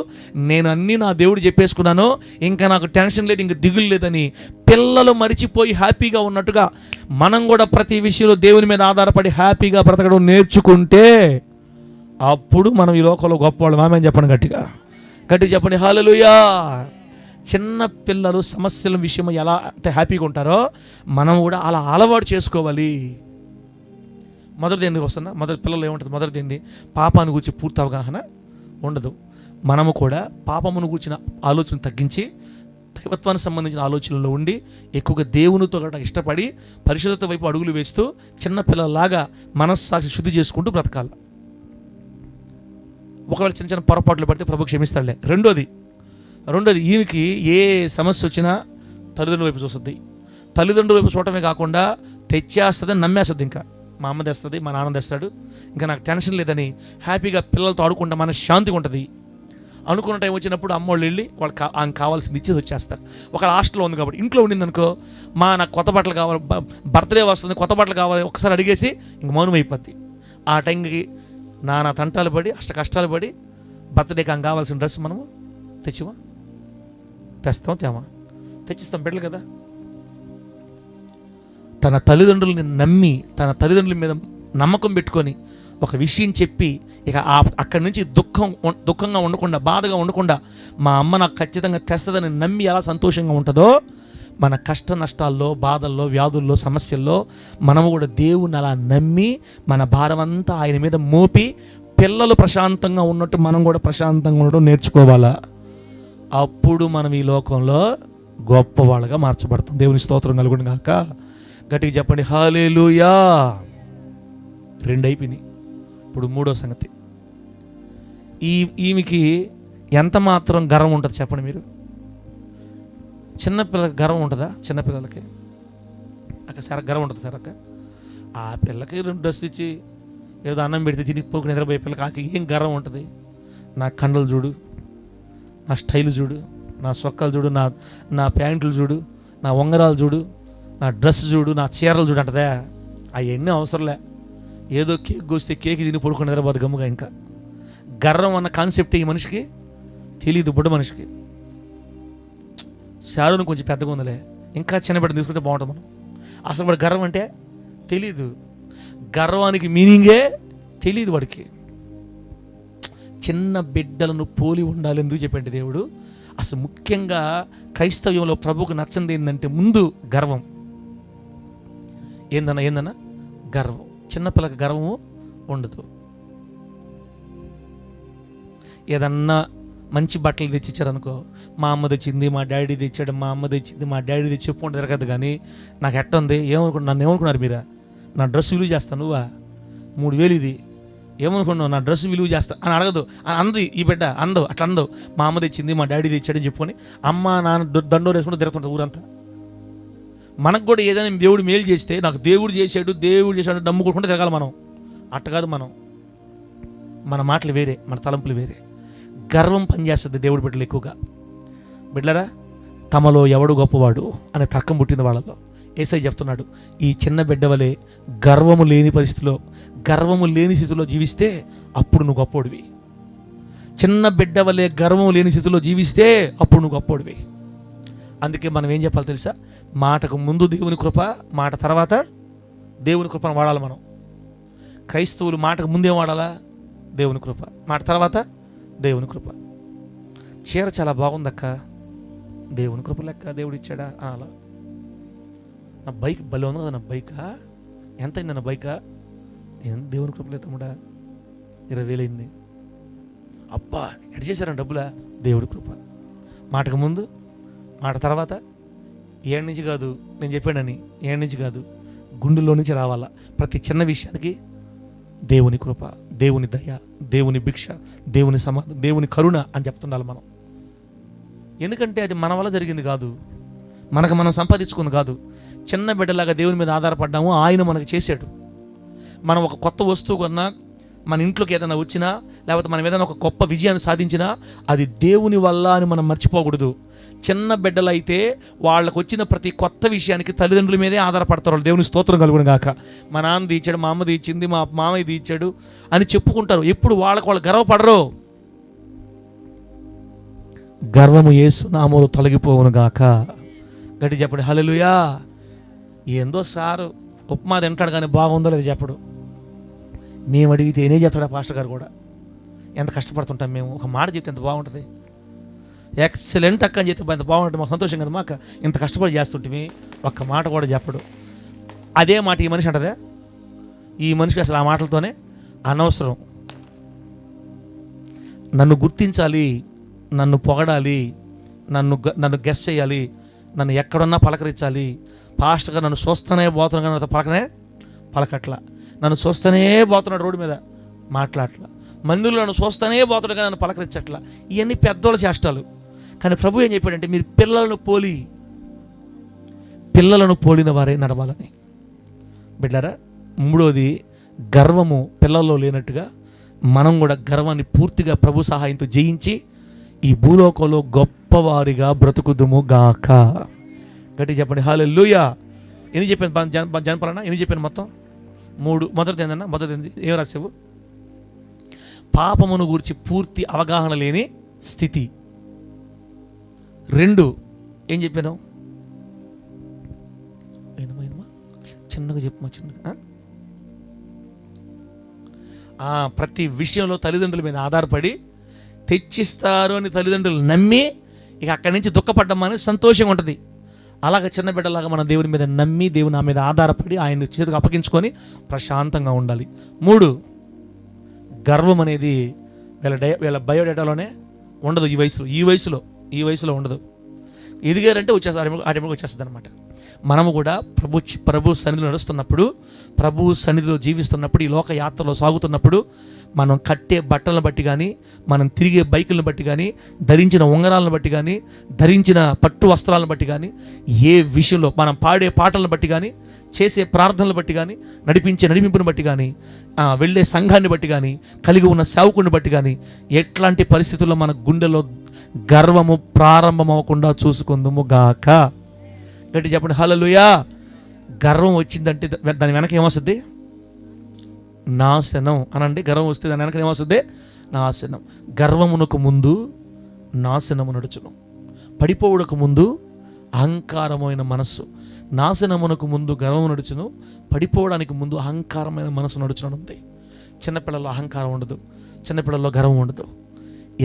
నేను అన్నీ నా దేవుడు చెప్పేసుకున్నాను, ఇంకా నాకు టెన్షన్ లేదు, ఇంక దిగులు లేదని పిల్లలు మరిచిపోయి హ్యాపీగా ఉన్నట్టుగా మనం కూడా ప్రతి విషయంలో దేవుని మీద ఆధారపడి హ్యాపీగా బ్రతకడం నేర్చుకుంటే అప్పుడు మనం ఈ లోకంలో గొప్పవాళ్ళు. ఆమేన్ చెప్పండి, గట్టిగా చెప్పండి, హల్లెలూయా. చిన్న పిల్లలు సమస్యల విషయం ఎలా అంటే హ్యాపీగా ఉంటారో మనం కూడా అలా అలవాటు చేసుకోవాలి. మొదటిది ఎందుకు వస్తున్నా? పిల్లలు ఏముంటుంది? మొదటిది ఏంటి? పాపాన్ని గురించి పూర్తి అవగాహన ఉండదు. మనము కూడా పాపమును కూర్చిన ఆలోచన తగ్గించి దైవత్వానికి సంబంధించిన ఆలోచనలో ఉండి ఎక్కువగా దేవునితో కూడా ఇష్టపడి పరిశుద్ధత వైపు అడుగులు వేస్తూ చిన్నపిల్లలాగా మనస్సాక్షి శుద్ధి చేసుకుంటూ బ్రతకాలి. ఒకవేళ చిన్న చిన్న పొరపాట్లు పడితే ప్రభు క్షమిస్తాడులే. రెండోది ఈమెకి ఏ సమస్య వచ్చినా తల్లిదండ్రుల వైపు చూస్తుంది. తల్లిదండ్రుల వైపు చూడటమే కాకుండా తెచ్చేస్తుంది, నమ్మేస్తుంది. ఇంకా మా అమ్మ తెస్తుంది, మా నాన్న తెస్తాడు, ఇంకా నాకు టెన్షన్ లేదని హ్యాపీగా పిల్లలతో ఆడుకుంటా మన శాంతిగా ఉంటుంది. అనుకున్న టైం వచ్చినప్పుడు అమ్మోళ్ళు వెళ్ళి వాళ్ళకి ఆమె కావాల్సింది ఇచ్చేసి వచ్చేస్తారు. ఒక హాస్టల్లో ఉంది కాబట్టి, ఇంట్లో ఉండిందనుకో నాకు కొత్త బట్టలు కావాలి, బర్త్డే వస్తుంది, కొత్త బట్టలు కావాలి ఒకసారి అడిగేసి ఇంక మౌనం అయిపోద్ది. ఆ టైంకి నానా తంటాలు పడి అష్ట కష్టాలు పడి బర్త్డేకి ఆమె కావాల్సిన డ్రెస్ మనము తెస్తాం తెచ్చిస్తాం బిడ్డలు కదా. తన తల్లిదండ్రులని నమ్మి తన తల్లిదండ్రుల మీద నమ్మకం పెట్టుకొని ఒక విషయం చెప్పి ఇక అక్కడి నుంచి దుఃఖంగా ఉండకుండా, బాధగా ఉండకుండా మా అమ్మ నాకు ఖచ్చితంగా తెస్తుందని నమ్మి ఎలా సంతోషంగా ఉంటుందో, మన కష్ట నష్టాల్లో, బాధల్లో, వ్యాధుల్లో, సమస్యల్లో మనము కూడా దేవుని అలా నమ్మి మన భారం అంతా ఆయన మీద మోపి పిల్లలు ప్రశాంతంగా ఉన్నట్టు మనం కూడా ప్రశాంతంగా ఉండటం నేర్చుకోవాలా. అప్పుడు మనం ఈ లోకంలో గొప్పవాళ్ళగా మార్చబడతాం. దేవుని స్తోత్రం కలుగును గాక. గట్టిగా చెప్పండి హల్లెలూయా. 2 అయిపోయినాయి. ఇప్పుడు 3వ సంగతి. ఈమెకి ఎంత మాత్రం గర్వం ఉంటుంది చెప్పండి మీరు. చిన్నపిల్లలకి గర్వం ఉంటుందా? చిన్నపిల్లలకి అక్క సార్ గర్వం ఉంటుంది సార్. అక్క ఆ పిల్లకి 2 డ్రెస్సులు ఇచ్చి ఏదో అన్నం పెడితే తినిపోకు నిద్రపోయే పిల్లకి ఆకి ఏం గర్వం ఉంటుంది? నా కండలు చూడు, నా స్టైల్ చూడు, నా సొక్కలు చూడు, నా ప్యాంట్లు చూడు, నా ఉంగరాలు చూడు, నా డ్రెస్ చూడు, నా చీరలు చూడు అంటదా? అవన్నీ అవసరంలే. ఏదో కేక్ కోస్తే కేక్ తిని పడుకుని నిద్రపోదు గమ్ముగా. ఇంకా గర్వం అన్న కాన్సెప్ట్ ఈ మనిషికి తెలియదు, బుడ్డ మనిషికి. శారుని కొంచెం పెద్దగా ఉందిలే, ఇంకా చిన్న బిడ్డ తీసుకుంటే బాగుంటుంది. మనం అసలు వాడు గర్వం అంటే తెలీదు, గర్వానికి మీనింగే తెలియదు వాడికి. చిన్న బిడ్డలను పోలి ఉండాలి ఎందుకు చెప్పండి దేవుడు? అసలు ముఖ్యంగా క్రైస్తవ్యంలో ప్రభువుకు నచ్చంది ఏంటంటే ముందు గర్వం. ఏందన్నా గర్వం. చిన్నపిల్లకి గర్వము ఉండదు. ఏదన్నా మంచి బట్టలు తెచ్చిచ్చారనుకో, మా అమ్మ తెచ్చింది, మా డాడీ తెచ్చాడు, మా అమ్మ తెచ్చింది, మా డాడీ తెచ్చి చెప్పుకుంటే తిరగదు. కానీ నాకు ఎట్ట ఉంది, నన్ను ఏమనుకున్నారు మీరా? నా డ్రెస్ విలువ చేస్తాను నువ్వా? 3000 ఇది ఏమనుకున్నావు? నా డ్రెస్ విలువ చేస్తా అని అడగదు. అంది ఈ బిడ్డ, అట్లా అందవు. మా అమ్మ తెచ్చింది, మా డాడీ తెచ్చాడని చెప్పుకొని అమ్మ నాన్న దండోరు వేసుకుంటూ తిరుగుతుంటుంది ఊరంతా. మనకు కూడా ఏదైనా దేవుడు మేలు చేస్తే నాకు దేవుడు చేశాడు నమ్ముకుంటుంటే తిరగాలి మనం. అట్ట కాదు. మన మాటలు వేరే, మన తలంపులు వేరే. గర్వం పనిచేస్తుంది దేవుడి బిడ్డలు ఎక్కువగా. బిడ్డలరా, తమలో ఎవడు గొప్పవాడు అనే తర్కం పుట్టింది వాళ్ళలో. యేసయ్య చెప్తున్నాడు, ఈ చిన్న బిడ్డ వలె గర్వము లేని స్థితిలో జీవిస్తే అప్పుడు నువ్వు గొప్పోడివి. చిన్న బిడ్డ వలె గర్వము లేని స్థితిలో జీవిస్తే అప్పుడు నువ్వు గొప్పోడివి. అందుకే మనం ఏం చెప్పాలి తెలుసా? మాటకు ముందు దేవుని కృప, మాట తర్వాత దేవుని కృపను వాడాలి మనం. క్రైస్తవులు మాటకు ముందే వాడాలా? దేవుని కృప. మాట తర్వాత దేవుని కృప. చీర చాలా బాగుందక్క, దేవుని కృప లెక్క, దేవుడు ఇచ్చాడా అలా. నా బైక్ భలే ఉంది కదా, నా బైకా ఎంత అయింది? నా బైకా దేవుని కృప లేదు తమ్ముడా, 20,000 అయింది. అబ్బా ఎటు చేశారని డబ్బులా? దేవుడి కృప. మాటకు ముందు, మాట తర్వాత. ఏడు నుంచి కాదు నేను చెప్పానని, ఏడు నుంచి కాదు, గుండెల్లో నుంచి రావాలా. ప్రతి చిన్న విషయానికి దేవుని కృప, దేవుని దయ, దేవుని భిక్ష, దేవుని సమాధానం, దేవుని కరుణ అని చెప్తుండాలి మనం. ఎందుకంటే అది మన వల్ల జరిగింది కాదు, మనం సంపాదించుకుంది కాదు. చిన్న బిడ్డలాగా దేవుని మీద ఆధారపడ్డాము, ఆయన మనకు చేశాడు. మనం ఒక కొత్త వస్తువు కొన్నా, మన ఇంట్లోకి ఏదైనా వచ్చినా, లేకపోతే మనం ఏదైనా ఒక గొప్ప విజయాన్ని సాధించినా అది దేవుని వల్ల అని మనం మర్చిపోకూడదు. చిన్న బిడ్డలు అయితే వాళ్ళకు వచ్చిన ప్రతి కొత్త విషయానికి తల్లిదండ్రుల మీదే ఆధారపడతారు వాళ్ళు. దేవుని స్తోత్రం కలుగును గాక. మా నాన్నది ఇచ్చాడు, మా అమ్మది ఇచ్చింది, మా మామయ్యది ఇచ్చాడు అని చెప్పుకుంటారు. ఎప్పుడు వాళ్ళు గర్వపడరు. గర్వము యేసు నామములో తొలగిపోవును గాక. గట్టి చెప్పండి హల్లెలూయా. ఏందో సారు ఉప్మా తింటాడు కానీ బాగుందో లేదు చెప్పడు. మేము అడిగితే ఏనే చెప్తాడా పాస్టర్ గారు కూడా. ఎంత కష్టపడుతుంటాం మేము. ఒక మాట చెప్తే ఎంత బాగుంటుంది. ఎక్సలెంట్ అక్క అని చెప్తే ఎంత బాగుంటుంది, మాకు సంతోషం కదా. మాకు ఇంత కష్టపడి చేస్తుంటే ఒక్క మాట కూడా చెప్పడు. అదే మాట ఈ మనిషి అంటదే. ఈ మనిషికి అసలు ఆ మాటలతోనే అనవసరం. నన్ను గుర్తించాలి, నన్ను పొగడాలి, నన్ను గెస్ట్ చేయాలి, నన్ను ఎక్కడున్నా పలకరించాలి. పాస్టర్గా నన్ను చూస్తూనే పోతున్నా కానీ పలకట్లా, నన్ను చూస్తూనే పోతున్నాడు రోడ్డు మీద మాట్లాడట్లా, మందులు నన్ను చూస్తూనే పోతున్నాడు కానీ నన్ను పలకరించట్లా. ఇవన్నీ పెద్దోళ్ళ చేష్టాలు. కానీ ప్రభు ఏం చెప్పాడంటే మీరు పిల్లలను పోలిన వారే నడవాలని. బిడ్డారా, మూడోది గర్వము పిల్లల్లో లేనట్టుగా మనం కూడా గర్వాన్ని పూర్తిగా ప్రభు సహాయంతో జయించి ఈ భూలోకంలో గొప్పవారిగా బ్రతుకుదుము గాక. గట్టి చెప్పండి హల్లెలూయా. ఎన్ని చెప్పాను జనపాలన? ఎన్ని చెప్పాను మొత్తం? 3. మొదటిది ఏందన్నా? మొదటిది ఏం రాసావు? పాపమును గురించి పూర్తి అవగాహన లేని స్థితి. 2 ఏం చెప్పాను? చిన్నగా చెప్పమా, చిన్నగా. ప్రతి విషయంలో తల్లిదండ్రుల మీద ఆధారపడి తెచ్చిస్తారు అని తల్లిదండ్రులు నమ్మి ఇక అక్కడి నుంచి దుఃఖపడ్డమని సంతోషంగా ఉంటుంది. అలాగే చిన్న బిడ్డలాగా మన దేవుని మీద నమ్మి దేవుని నా మీద ఆధారపడి ఆయన చేతికి అప్పగించుకొని ప్రశాంతంగా ఉండాలి. 3 గర్వం అనేది వీళ్ళ బయోడేటాలోనే ఉండదు. ఈ వయసులో ఉండదు. ఎదిగారంటే ఆటోమేటిక్గా వచ్చేస్తుంది అనమాట. మనము కూడా ప్రభు సన్నిధిలో నడుస్తున్నప్పుడు, ప్రభు సన్నిధిలో జీవిస్తున్నప్పుడు, ఈ లోక యాత్రలో సాగుతున్నప్పుడు మనం కట్టే బట్టలను బట్టి కానీ, మనం తిరిగే బైకులను బట్టి కానీ, ధరించిన ఉంగరాలను బట్టి కానీ, ధరించిన పట్టు వస్త్రాలను బట్టి కానీ, ఏ విషయంలో మనం పాడే పాటలను బట్టి కానీ, చేసే ప్రార్థనలు బట్టి కానీ, నడిపింపుని బట్టి కానీ, వెళ్ళే సంఘాన్ని బట్టి కానీ, కలిగి ఉన్న సేవకుని బట్టి కానీ, ఎట్లాంటి పరిస్థితుల్లో మన గుండెలో గర్వము ప్రారంభం అవ్వకుండా చూసుకుందుము గాక. గట్టి చెప్పండి హల్లెలూయా. గర్వం వచ్చిందంటే దాని వెనక ఏమొస్తుంది? నాశనం అనండి. గర్వం వస్తే దాని వెనక ఏమొస్తుంది? నాశనం. గర్వమునకు ముందు నాశనము నడుచును, పడిపోవుడకు ముందు అహంకారమైన మనస్సు. నాశనమునకు ముందు గర్వము నడుచును, పడిపోవడానికి ముందు అహంకారమైన మనసు నడుచునుంది. చిన్నపిల్లల్లో అహంకారం ఉండదు, చిన్నపిల్లల్లో గర్వం ఉండదు.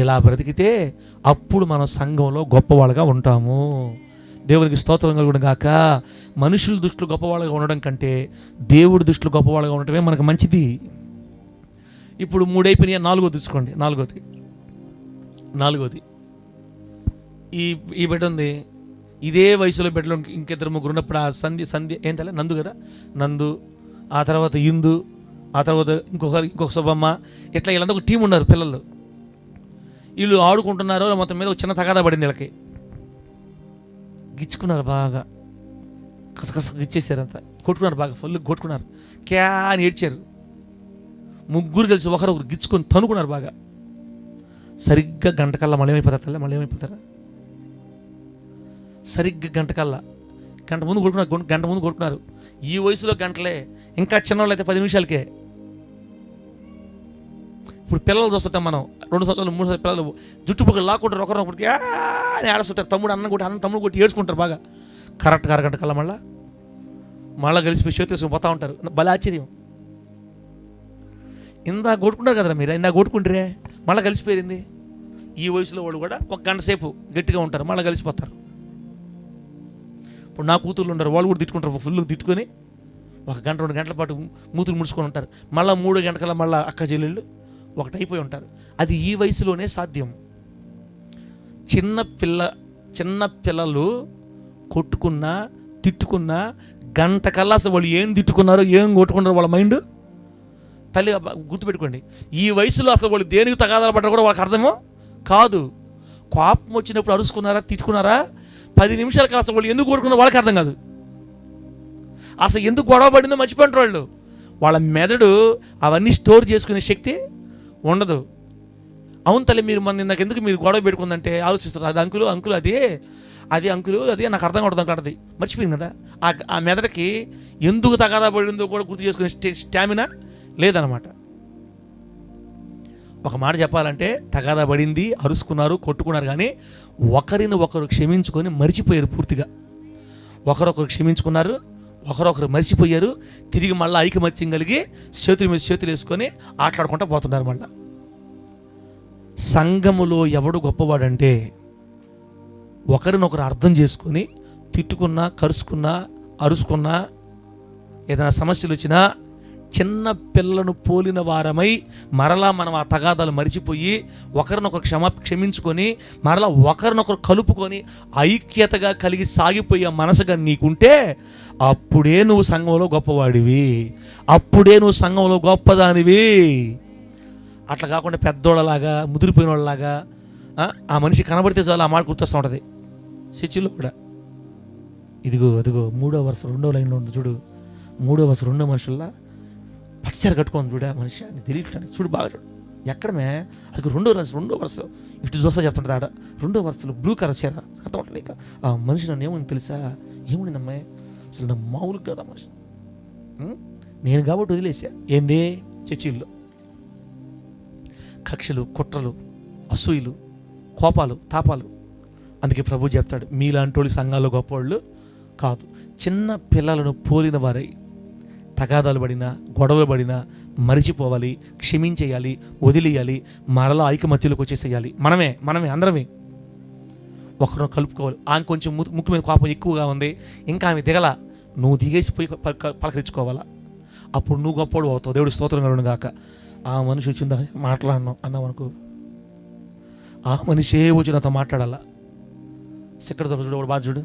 ఇలా బ్రతికితే అప్పుడు మనం సంఘంలో గొప్పవాళ్ళగా ఉంటాము. దేవునికి స్తోత్రం కలుగును గాక. మనుషుల దృష్టిలో గొప్పవాళ్ళగా ఉండడం కంటే దేవుడి దృష్టిలో గొప్పవాళ్ళగా ఉండటమే మనకు మంచిది. ఇప్పుడు 3 అయిపోయినాయి. 4వ తీసుకోండి. నాలుగోది ఈ బిడ్డ ఉంది. ఇదే వయసులో బిడ్డలు ఇంకిద్దరు ముగ్గురు ఉన్నప్పుడు ఆ సంధ్య ఏం తెల నందు కదా, నందు, ఆ తర్వాత ఇందు, ఆ తర్వాత ఇంకొక శుభమ్మ, ఇట్లా వీళ్ళంతా ఒక టీం ఉన్నారు పిల్లలు. వీళ్ళు ఆడుకుంటున్నారు, మొత్తం మీద ఒక చిన్న తగాదా పడింది. వీళ్ళకి గిచ్చుకున్నారు, బాగా కసకస గిచ్చేసారు, అంతా కొట్టుకున్నారు, బాగా ఫుల్ కొట్టుకున్నారు, క్యా అని ఏడ్చారు. ముగ్గురు కలిసి ఒకరొకరు గిచ్చుకొని తనుకున్నారు బాగా. సరిగ్గా గంటకల్లా మళ్ళీ ఏమైపోతారా? సరిగ్గా గంట ముందు కొట్టుకున్నారు. ఈ వయసులో గంటలే, ఇంకా చిన్నవాళ్ళు అయితే 10 నిమిషాలకే. ఇప్పుడు పిల్లలు చూస్తుంటాం మనం, 2 సంవత్సరాలు 3 సంవత్సరాలు పిల్లలు జుట్టు పక్కన లాక్కుంటారు, ఒకరికి అని ఆడస్తుంటారు. తమ్ముడు కొట్టి ఏడ్చుకుంటారు బాగా. కరెక్ట్గా అరగంట కల్లా మళ్ళీ కలిసిపోయి చేతి తీసుకుని పోతా ఉంటారు. భలే ఆశ్చర్యం. ఇందాక కొట్టుకుంటారు కదరా మీరు, ఇందాక కొట్టుకుంటారే, మళ్ళీ కలిసిపోయింది. ఈ వయసులో వాళ్ళు కూడా 1 గంట సేపు గట్టిగా ఉంటారు, మళ్ళీ కలిసిపోతారు. ఇప్పుడు నా కూతుర్లు ఉంటారు, వాళ్ళు కూడా తిట్టుకుంటారు, ఫుల్ తిట్టుకొని 1 గంట 2 గంటల పాటు మూతులు ముడుచుకొని ఉంటారు. మళ్ళీ 3 గంటల మళ్ళీ అక్క చెల్లెళ్ళు ఒకటైపోయి ఉంటారు. అది ఈ వయసులోనే సాధ్యం. చిన్న పిల్లలు కొట్టుకున్నా తిట్టుకున్నా గంట కల్లా అసలు వాళ్ళు ఏం తిట్టుకున్నారో ఏం కొట్టుకున్నారో వాళ్ళ మైండ్ తల్లి గుర్తుపెట్టుకోండి. ఈ వయసులో అసలు వాళ్ళు దేనికి తగాదాలు పడ్డా కూడా వాళ్ళకి అర్థమో కాదు. కోపం వచ్చినప్పుడు అరుచుకున్నారా తిట్టుకున్నారా 10 నిమిషాల కాదు, అసలు వాళ్ళు ఎందుకు కొట్టుకున్నారో వాళ్ళకి అర్థం కాదు. అసలు ఎందుకు గొడవ పడిందో మర్చిపోయినారు వాళ్ళు. వాళ్ళ మెదడు అవన్నీ స్టోర్ చేసుకునే శక్తి ఉండదు. అవును తల్లి, మీరు నాకెందుకు మీరు గొడవ పెట్టుకుందంటే ఆలోచిస్తారు. అది అంకులు అది అంకులు అది నాకు అర్థం కావడం కాదు, మర్చిపోయింది కదా. ఆ మెదడుకి ఎందుకు తగాదా పడిందో కూడా గుర్తు చేసుకునే స్టామినా లేదనమాట. ఒక మాట చెప్పాలంటే తగాదా పడింది, అరుచుకున్నారు, కొట్టుకున్నారు, కానీ ఒకరిని ఒకరు క్షమించుకొని మర్చిపోయారు పూర్తిగా. ఒకరొకరు క్షమించుకున్నారు, ఒకరొకరు మర్చిపోయారు, తిరిగి మళ్ళీ ఐకమత్యం కలిగి చేతుల మీద చేతులు వేసుకొని ఆటలాడుకుంటూ పోతున్నారు. మళ్ళీ సంఘములో ఎవడు గొప్పవాడంటే ఒకరినొకరు అర్థం చేసుకొని తిట్టుకున్నా, కరుచుకున్నా, అరుచుకున్నా, ఏదైనా సమస్యలు వచ్చినా చిన్న పిల్లలను పోలిన వారమై మరలా మనం ఆ తగాదాలు మరిచిపోయి ఒకరినొకరు క్షమించుకొని మరలా ఒకరినొకరు కలుపుకొని ఐక్యతగా కలిగి సాగిపోయే మనసుగా నీకుంటే అప్పుడే నువ్వు సంఘంలో గొప్పవాడివి, అప్పుడే నువ్వు సంఘంలో గొప్పదానివి. అట్లా కాకుండా పెద్దోళ్ళలాగా ముదిరిపోయిన వాళ్ళలాగా ఆ మనిషి కనబడితే చాలు ఆ మాట గుర్తొస్తూ ఉంటుంది. చర్చిలో కూడా ఇదిగో అదిగో 3వ వరుస 2వ లైన్లో ఉంది చూడు, 3వ వరుస 2వ మనుషుల్లా పచ్చరి కట్టుకోండి చూడ మనిషి అని తెలియటానికి చూడు, బాగా చూడు. ఎక్కడమే అది 2వ వరుస ఇటు చూస్తా చెప్తుంటుంది ఆడ 2వ వరుసలో బ్లూ కలర్ చీర అర్థం అవట్లేక ఆ మనిషి నన్ను ఏమని తెలుసా, ఏముంది అమ్మాయి అసలు నా మామూలు కదా మనిషి, నేను కాబట్టి వదిలేసా. ఏంది చర్చిల్లో కక్షలు, కుట్రలు, అసూయలు, కోపాలు, తాపాలు. అందుకే ప్రభు చెప్తాడు, మీలాంటి వాళ్ళు సంఘాల్లో గొప్పవాళ్ళు కాదు. చిన్న పిల్లలను పోలిన వారై తగాదాలు పడినా గొడవలు పడినా మరిచిపోవాలి, క్షమించేయాలి, వదిలేయాలి, మరలా ఐకమత్యంలోకి వచ్చేసేయాలి. మనమే అందరమే ఒకరిని కలుపుకోవాలి. ఆమె కొంచెం ముక్కు మీద కోపం ఎక్కువగా ఉంది, ఇంకా ఆమె దిగల, నువ్వు దిగేసిపోయి పలకరించుకోవాలా. అప్పుడు నువ్వు గొప్పవాడు అవుతావు. దేవుడు స్తోత్రం కలుగును గాక. ఆ మనిషి వచ్చిందా అన్నావు అనుకో, ఆ మనిషే వచ్చి నాతో మాట్లాడాలా. సిక్కడితో చూడు, బాగా చూడు.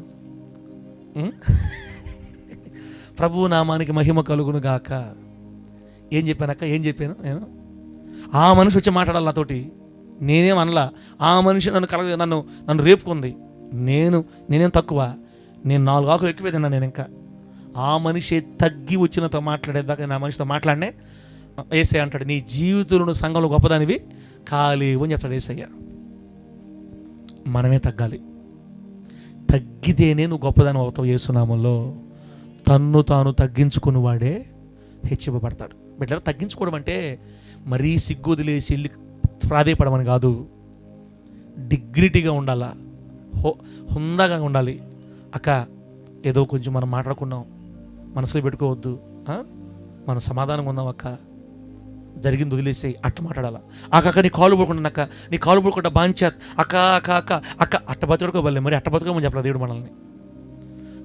ప్రభు నామానికి మహిమ కలుగును గాక. ఏం చెప్పాను నేను? ఆ మనిషి వచ్చి మాట్లాడాలి నాతోటి. నేనేం అనలా. ఆ మనిషి నన్ను రేపుకుంది. నేనేం తక్కువ, నేను 4 ఆకులు ఎక్కువ తిన్నా. నేను ఇంకా ఆ మనిషి తగ్గి వచ్చినతో మాట్లాడేదాకా నేను ఆ మనిషితో మాట్లాడినే. యేసయ్య అంటాడు, నీ జీవితంలో సంఘంలో గొప్పదానివి కాలేవు అని చెప్తాడు యేసయ్య. మనమే తగ్గాలి. తగ్గితేనే నువ్వు గొప్పదాని అవుతావు. యేసునామంలో తన్ను తాను తగ్గించుకుని వాడే హెచ్చింపబడతాడు. బిడ్డలు తగ్గించుకోవడం అంటే మరీ సిగ్గుదిలేసి వెళ్ళి ప్రాధేయపడమని కాదు. డిగ్నిటీగా ఉండాలా, హుందాగా ఉండాలి. అక్క ఏదో కొంచెం మనం మాట్లాడుకున్నాం, మనసులో పెట్టుకోవద్దు, మనం సమాధానంగా ఉన్నాం అక్క, జరిగింది వదిలేసేయి, అట్ట మాట్లాడాలా. అక్క నీ కాలు పడుకుంటాను అక్క, నీ కాలు పడుకుంటా బాంచాత్ అక్క అక్క అక్క అక్క అట్ట బతుకోవాలి. మరి అట్ట బతుకోమని చెప్పాలి దేవుడు మనల్ని.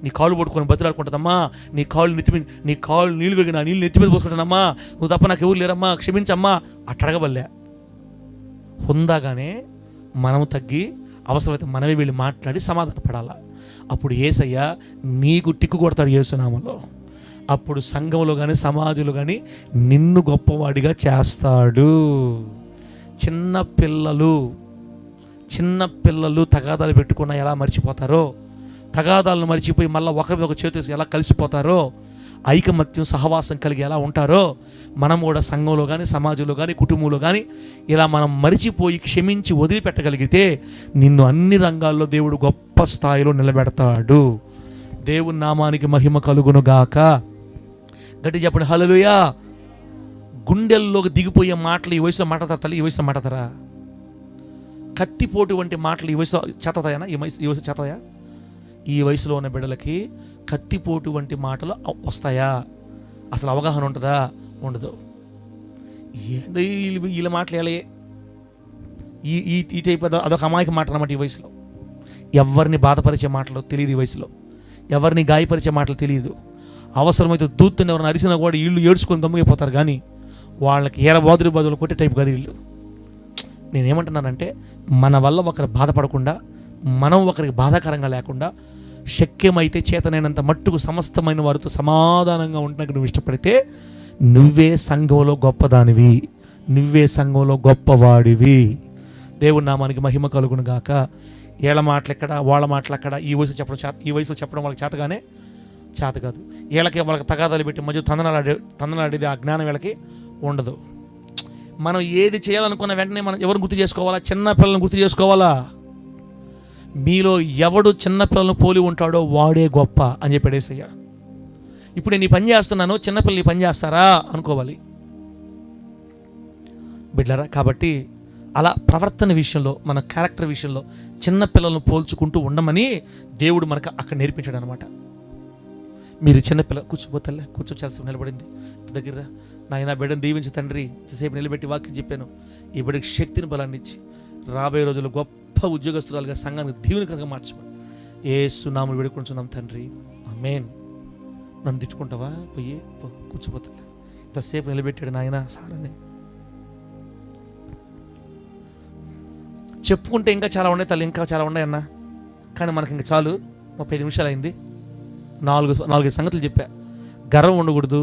నీ కాలు పడుకొని బతులాడుకుంటుందమ్మా, నీ కాళ్ళు నీళ్ళు కడిగిన నీళ్ళు నెత్తి మీద పోసుకుంటానమ్మా, నువ్వు తప్ప నాకు ఎవరు లేరమ్మా, క్షమించమ్మా, అట్ట అడగబల్లే. హుందాగానే మనము తగ్గి అవసరమైతే మనమే వెళ్ళి మాట్లాడి సమాధాన పడాలా. అప్పుడు యేసయ్య నీకు టిక్కు కొడతాడు యేసునామంలో. అప్పుడు సంఘంలో కానీ సమాజంలో కానీ నిన్ను గొప్పవాడిగా చేస్తాడు. చిన్న పిల్లలు తగాదాలు పెట్టుకున్నా ఎలా మర్చిపోతారో, తగాదాలను మర్చిపోయి మళ్ళీ ఒకరి ఒక చేతి ఎలా కలిసిపోతారో, ఐకమత్యం సహవాసం కలిగి ఎలా ఉంటారో, మనం కూడా సంఘంలో కానీ సమాజంలో కానీ కుటుంబంలో కానీ ఇలా మనం మరిచిపోయి క్షమించి వదిలిపెట్టగలిగితే నిన్ను అన్ని రంగాల్లో దేవుడు గొప్ప స్థాయిలో నిలబెడతాడు. దేవుని నామానికి మహిమ కలుగును గాక. గట్టి చెప్పండి హల్లెలూయా. గుండెల్లోకి దిగిపోయే మాటలు ఈ వయసులో మాట్లాడతారు తల్లి, ఈ వయసులో మాట్లాడతారా? కత్తిపోటు వంటి మాటలు ఈ వయసులో చేతతాయనా? ఈ వయసు చేతయా? ఈ వయసులో ఉన్న బిడ్డలకి కత్తిపోటు వంటి మాటలు వస్తాయా? అసలు అవగాహన ఉంటుందా? ఉండదు. ఏదో వీళ్ళ మాటలు ఎలా ఈ టైప్ అదొక అమాయక మాట అన్నమాట. ఈ వయసులో ఎవరిని బాధపరిచే మాటలు తెలియదు, ఈ వయసులో ఎవరిని గాయపరిచే మాటలు తెలియదు. అవసరమైతే దూత్తుని ఎవరిని అరిసినా కూడా వీళ్ళు ఏడ్చుకొని దమ్ముగిపోతారు, కానీ వాళ్ళకి ఏరబాదులు బాధలు కొట్టే టైప్ కాదు వీళ్ళు. నేనేమంటున్నానంటే మన వల్ల ఒకరు బాధపడకుండా, మనం ఒకరికి బాధాకరంగా లేకుండా, శక్యమైతే చేతనైనంత మట్టుకు సమస్తమైన వారితో సమాధానంగా ఉండడానికి నువ్వు ఇష్టపడితే నువ్వే సంఘంలో గొప్పదానివి, నువ్వే సంఘంలో గొప్పవాడివి. దేవుని నామానికి మహిమ కలుగును గాక. ఏళ్ళ మాటలు ఎక్కడ, వాళ్ళ మాటలు అక్కడ. ఈ వయసులో చెప్పడం వాళ్ళకి చేతగానే చేత కాదు. వాళ్ళకి తగాదాలు పెట్టి మధ్య తందనాడేది ఆ జ్ఞానం వీళ్ళకి ఉండదు. మనం ఏది చేయాలనుకున్న వెంటనే మనం ఎవరిని గుర్తు చేసుకోవాలా? చిన్న పిల్లలను గుర్తు చేసుకోవాలా. మీలో ఎవడు చిన్నపిల్లలను పోలి ఉంటాడో వాడే గొప్ప అని చెప్పాడు యేసయ్య. ఇప్పుడు నేను ఈ పని చేస్తున్నాను, చిన్నపిల్లలు ఈ పని చేస్తారా అనుకోవాలి బిడ్డరా. కాబట్టి అలా ప్రవర్తన విషయంలో, మన క్యారెక్టర్ విషయంలో చిన్నపిల్లలను పోల్చుకుంటూ ఉండమని దేవుడు మనకు అక్కడ నేర్పించాడు అనమాట. మీరు చిన్నపిల్ల కూర్చోచాల్సి నిలబడింది దగ్గర, నాయన బిడ్డను దీవించి తండ్రి, ఇంతసేపు నిలబెట్టి వాక్యం చెప్పాను, ఈ బిడ్డకి శక్తిని బలాన్ని ఇచ్చి రాబోయే రోజుల్లో గొప్ప ఉద్యోగస్తురాలుగా సంఘానికి దీవెనకరంగా మార్చమని యేసు నామములో వేడుకుంటున్నాం తండ్రి, ఆమేన్. నన్ను తిట్టుకుంటావా? పోయి కూర్చోపోతా ఎంతసేపు నిలబెట్టాడు నాయన సారని. చెప్పుకుంటే ఇంకా చాలా ఉన్నాయి తల్లి, ఇంకా చాలా ఉన్నాయి అన్న, కానీ మనకి ఇంకా చాలు. 35 నిమిషాలు అయింది. 4 సంగతులు చెప్పా. గర్వం ఉండకూడదు,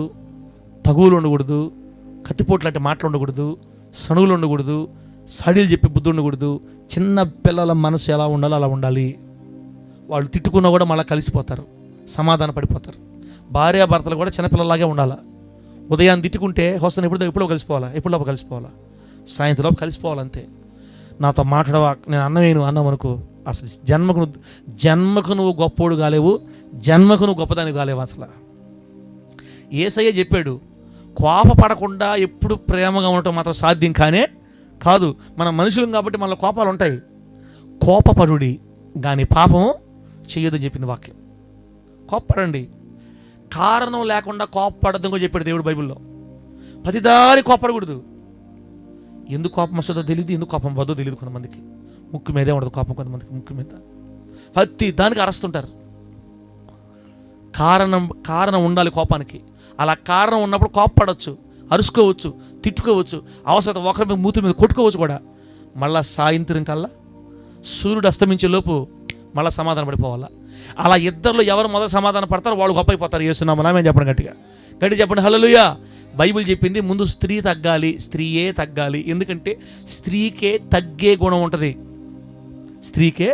తగువులు ఉండకూడదు, కత్తిపోట్లు అంటే మాటలు ఉండకూడదు, సణువులు ఉండకూడదు, సడీలు చెప్పి బుద్ధి ఉండకూడదు. చిన్న పిల్లల మనసు ఎలా ఉండాలో అలా ఉండాలి. వాళ్ళు తిట్టుకున్నా కూడా మళ్ళీ కలిసిపోతారు, సమాధాన పడిపోతారు. భార్యాభర్తలు కూడా చిన్నపిల్లలాగే ఉండాలి. ఉదయాన్ని తిట్టుకుంటే వస్తాను ఎప్పుడో కలిసిపోవాలా, సాయంత్రం కలిసిపోవాలంతే. నాతో మాట్లాడవా, నేను అన్నమేను అన్నాం అనుకో, అసలు జన్మకు నువ్వు గొప్పోడు కాలేవు, జన్మకు నువ్వు గొప్పదాన్ని కాలేవు. అసలు యేసయ్య చెప్పాడు, కోపపడకుండా ఎప్పుడు ప్రేమగా ఉండటం మాత్రం సాధ్యం కాదు. మన మనుషులం కాబట్టి మన కోపాలు ఉంటాయి. కోపపడుడి కానీ పాపం చెయ్యొద్దని చెప్పింది వాక్యం. కోపపడండి, కారణం లేకుండా కోపపడద్దని కూడా చెప్పాడు దేవుడు బైబిల్లో. ప్రతిదారి కోపడకూడదు. ఎందుకు కోపం వస్తుందో తెలియదు, ఎందుకు కోపం వద్దో తెలియదు. కొంతమందికి ముక్కు మీదే ఉండదు కోపం, కొంతమందికి ముక్కు మీద ప్రతి దానికి అరుస్తుంటారు. కారణం ఉండాలి కోపానికి. అలా కారణం ఉన్నప్పుడు కోపపడవచ్చు, అరుచుకోవచ్చు, తిట్టుకోవచ్చు, అవసరం ఒకరి మీద మూతి మీద కొట్టుకోవచ్చు కూడా. మళ్ళా సాయంత్రం కల్లా సూర్యుడు అస్తమించే లోపు మళ్ళీ సమాధానం పడిపోవాలా. అలా ఇద్దరిలో ఎవరు మొదటి సమాధానం పడతారో వాళ్ళు గొప్ప అయిపోతారు. యేసునామమున ఆమేన్ చెప్పండి, గట్టి చెప్పండి హల్లెలూయా. బైబిల్ చెప్పింది ముందు స్త్రీ తగ్గాలి, స్త్రీయే తగ్గాలి. ఎందుకంటే స్త్రీకే తగ్గే గుణం ఉంటుంది. స్త్రీకే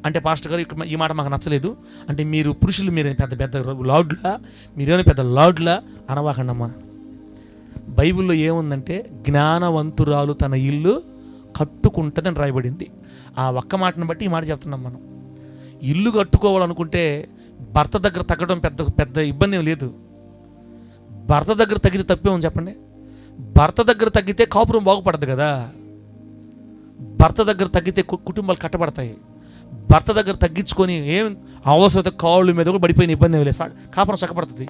అంటే పాస్టర్ గారు ఈ మాట మాకు నచ్చలేదు అంటే మీరు పురుషులు మీరేమైనా పెద్ద లార్డ్లా, మీరేమైనా పెద్ద లార్డ్లా అనవాకండమ్మా. బైబిల్లో ఏముందంటే జ్ఞానవంతురాలు తన ఇల్లు కట్టుకుంటుందని రాయబడింది. ఆ ఒక్క మాటను బట్టి ఈ మాట చెప్తున్నాం మనం. ఇల్లు కట్టుకోవాలనుకుంటే భర్త దగ్గర తగ్గడం పెద్ద ఇబ్బంది ఏం లేదు. భర్త దగ్గర తగ్గితే తప్పేమని చెప్పండి. భర్త దగ్గర తగ్గితే కాపురం బాగుపడదు కదా. భర్త దగ్గర తగ్గితే కుటుంబాలు కట్టబడతాయి. భర్త దగ్గర తగ్గించుకొని ఏం అవసరత కాళ్ళు మీద కూడా పడిపోయిన ఇబ్బంది ఏమి లేదు, కాపురం చక్కబడుతుంది.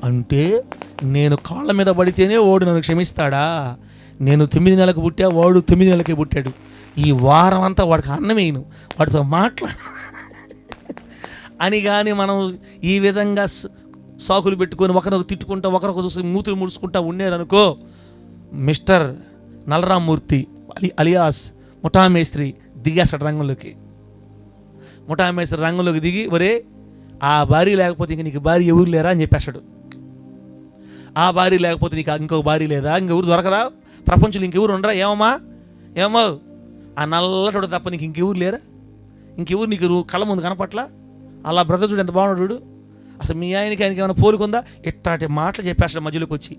అంటే నేను కాళ్ళ మీద పడితేనే వాడు నన్ను క్షమిస్తాడా? నేను 9 నెలలకు పుట్టా, వాడు 9 నెలలకే పుట్టాడు. ఈ వారం అంతా వాడికి అన్నమేను, వాడితో అని కానీ మనం ఈ విధంగా సాకులు పెట్టుకొని ఒకరికి తిట్టుకుంటా, ఒకరికి చూసి మూతులు ముడుచుకుంటా ఉండేరనుకో, మిస్టర్ నలరామూర్తి అలియాస్ ముఠామేస్త్రి దిగేస్తాడు రంగంలోకి. ముఠామేస్త్రి రంగంలోకి దిగి, ఒరే ఆ భార్య లేకపోతే ఇంక నీకు భార్య ఎవరు లేరా అని చెప్పేస్తాడు. ఆ భార్య లేకపోతే నీకు ఇంకొక భార్య లేదా, ఇంకెవరు దొరకరా, ప్రపంచంలో ఇంకెవరు ఉండరా, ఏమో ఆ నల్లటోడు తప్ప నీకు ఇంకెవరు లేరా, ఇంకెవరు నీకు కళ్ళ ముందు కనపట్లా, అలా బ్రదర్ చూడు ఎంత బాగున్నాడు, అసలు మీ ఆయనకి ఏమైనా పోలికుందా, ఇట్లాంటి మాటలు చెప్పేస్తాడు మధ్యలోకి వచ్చి.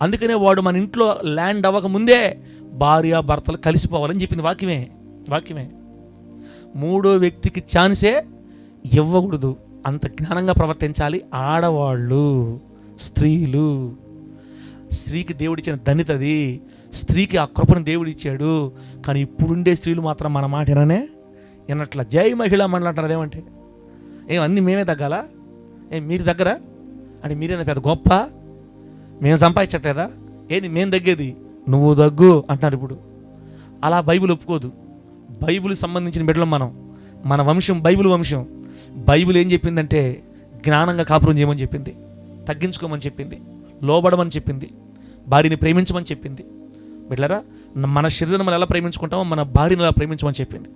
అందుకనే వాడు మన ఇంట్లో ల్యాండ్ అవ్వక ముందే భార్య భర్తలు కలిసిపోవాలని చెప్పింది వాక్యమే. మూడో వ్యక్తికి ఛాన్సే ఇవ్వకూడదు. అంత జ్ఞానంగా ప్రవర్తించాలి ఆడవాళ్ళు, స్త్రీలు. స్త్రీకి దేవుడిచ్చిన ధన్యతది, స్త్రీకి ఆ కృపను దేవుడిచ్చాడు. కానీ ఇప్పుడుండే స్త్రీలు మాత్రం మన మాట వినట్ల. జై మహిళా మండలి అంటారు. అదేమంటే అన్నీ మేమే తగ్గాలా, మీరు దగ్గర అంటే మీరేనా పెద్ద గొప్ప, మేము సంపాదించట్లేదా, మేము తగ్గేది, నువ్వు దగ్గు అంటున్నారు ఇప్పుడు. అలా బైబిల్ ఒప్పుకోదు. బైబిల్ సంబంధించిన బిడ్డలం మన వంశం బైబిల్ వంశం. బైబిల్ ఏం చెప్పిందంటే జ్ఞానంగా కాపురం చేయమని చెప్పింది, తగ్గించుకోమని చెప్పింది, లోబడమని చెప్పింది, భార్యని ప్రేమించమని చెప్పింది. బిడ్డలారా, మన శరీరం మనం ఎలా ప్రేమించుకుంటామో మన భార్యను ఎలా ప్రేమించమని చెప్పింది.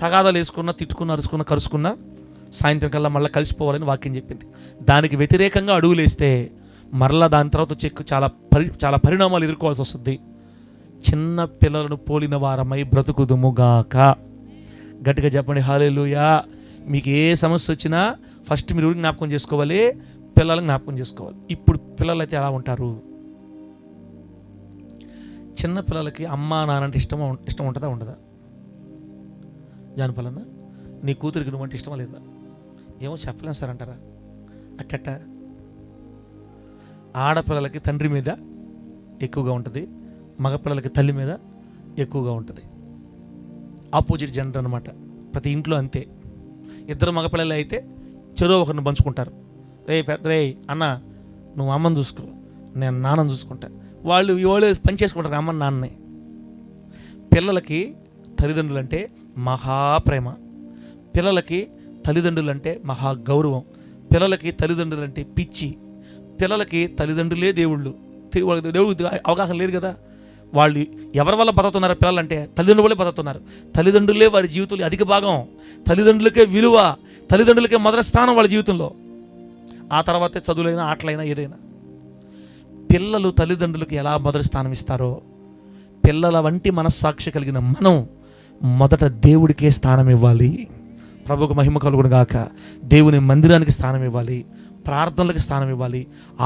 తగాదాలు వేసుకున్నా, తిట్టుకున్నా, అరుచుకున్నా, కరుచుకున్నా సాయంత్రం కల్లా మళ్ళీ కలిసిపోవాలని వాక్యం చెప్పింది. దానికి వ్యతిరేకంగా అడుగులేస్తే మరలా దాని తర్వాత వచ్చే చాలా పరిణామాలు ఎదుర్కోవాల్సి వస్తుంది. చిన్న పిల్లలను పోలిన వారమై బ్రతుకుదుముగాక. గట్టిగా చెప్పండి హల్లెలూయా. మీకు ఏ సమస్య వచ్చినా ఫస్ట్ మీరు ఊరికి జ్ఞాపకం చేసుకోవాలి, పిల్లలకు జ్ఞాపకం చేసుకోవాలి. ఇప్పుడు పిల్లలు అయితే ఎలా ఉంటారు? చిన్న పిల్లలకి అమ్మా నాన్న అంటే ఇష్టం ఉంటుందా ఉండదా? జానపల్లన్న నీ కూతురికి నువ్వంటే ఇష్టమా లేదా? ఏమో చెప్పలేం సార్ అంటారా? అట్టట ఆడపిల్లలకి తండ్రి మీద ఎక్కువగా ఉంటుంది, మగపిల్లలకి తల్లి మీద ఎక్కువగా ఉంటుంది. ఆపోజిట్ జెండర్ అనమాట. ప్రతి ఇంట్లో అంతే. ఇద్దరు మగపిల్లలు అయితే చెరో ఒకరిని పంచుకుంటారు. రే అన్న నువ్వు అమ్మని చూసుకో, నేను నాన్నని చూసుకుంటా. వాళ్ళు పని చేసుకుంటారు అమ్మని నాన్నని. పిల్లలకి తల్లిదండ్రులు అంటే మహాప్రేమ, పిల్లలకి తల్లిదండ్రులు అంటే మహా గౌరవం, పిల్లలకి తల్లిదండ్రులు అంటే పిచ్చి, పిల్లలకి తల్లిదండ్రులే దేవుళ్ళు. దేవుడు అవగాహన లేదు కదా. వాళ్ళు ఎవరి వల్ల బతుకుతున్నారు పిల్లలంటే తల్లిదండ్రుల వల్లే బతుకుతున్నారు. తల్లిదండ్రులే వారి జీవితంలో అధిక భాగం, తల్లిదండ్రులకే విలువ, తల్లిదండ్రులకే మొదటి స్థానం వాళ్ళ జీవితంలో. ఆ తర్వాతే చదువులైనా ఆటలైనా ఏదైనా. పిల్లలు తల్లిదండ్రులకి ఎలా మొదటి స్థానం ఇస్తారో, పిల్లల వంటి మనస్సాక్షి కలిగిన మనం మొదట దేవుడికే స్థానం ఇవ్వాలి. ప్రభువుకు మహిమ కలుగును గాక. దేవుని మందిరానికి స్థానం ఇవ్వాలి, ప్రార్థనలకు స్థానం ఇవ్వాలి,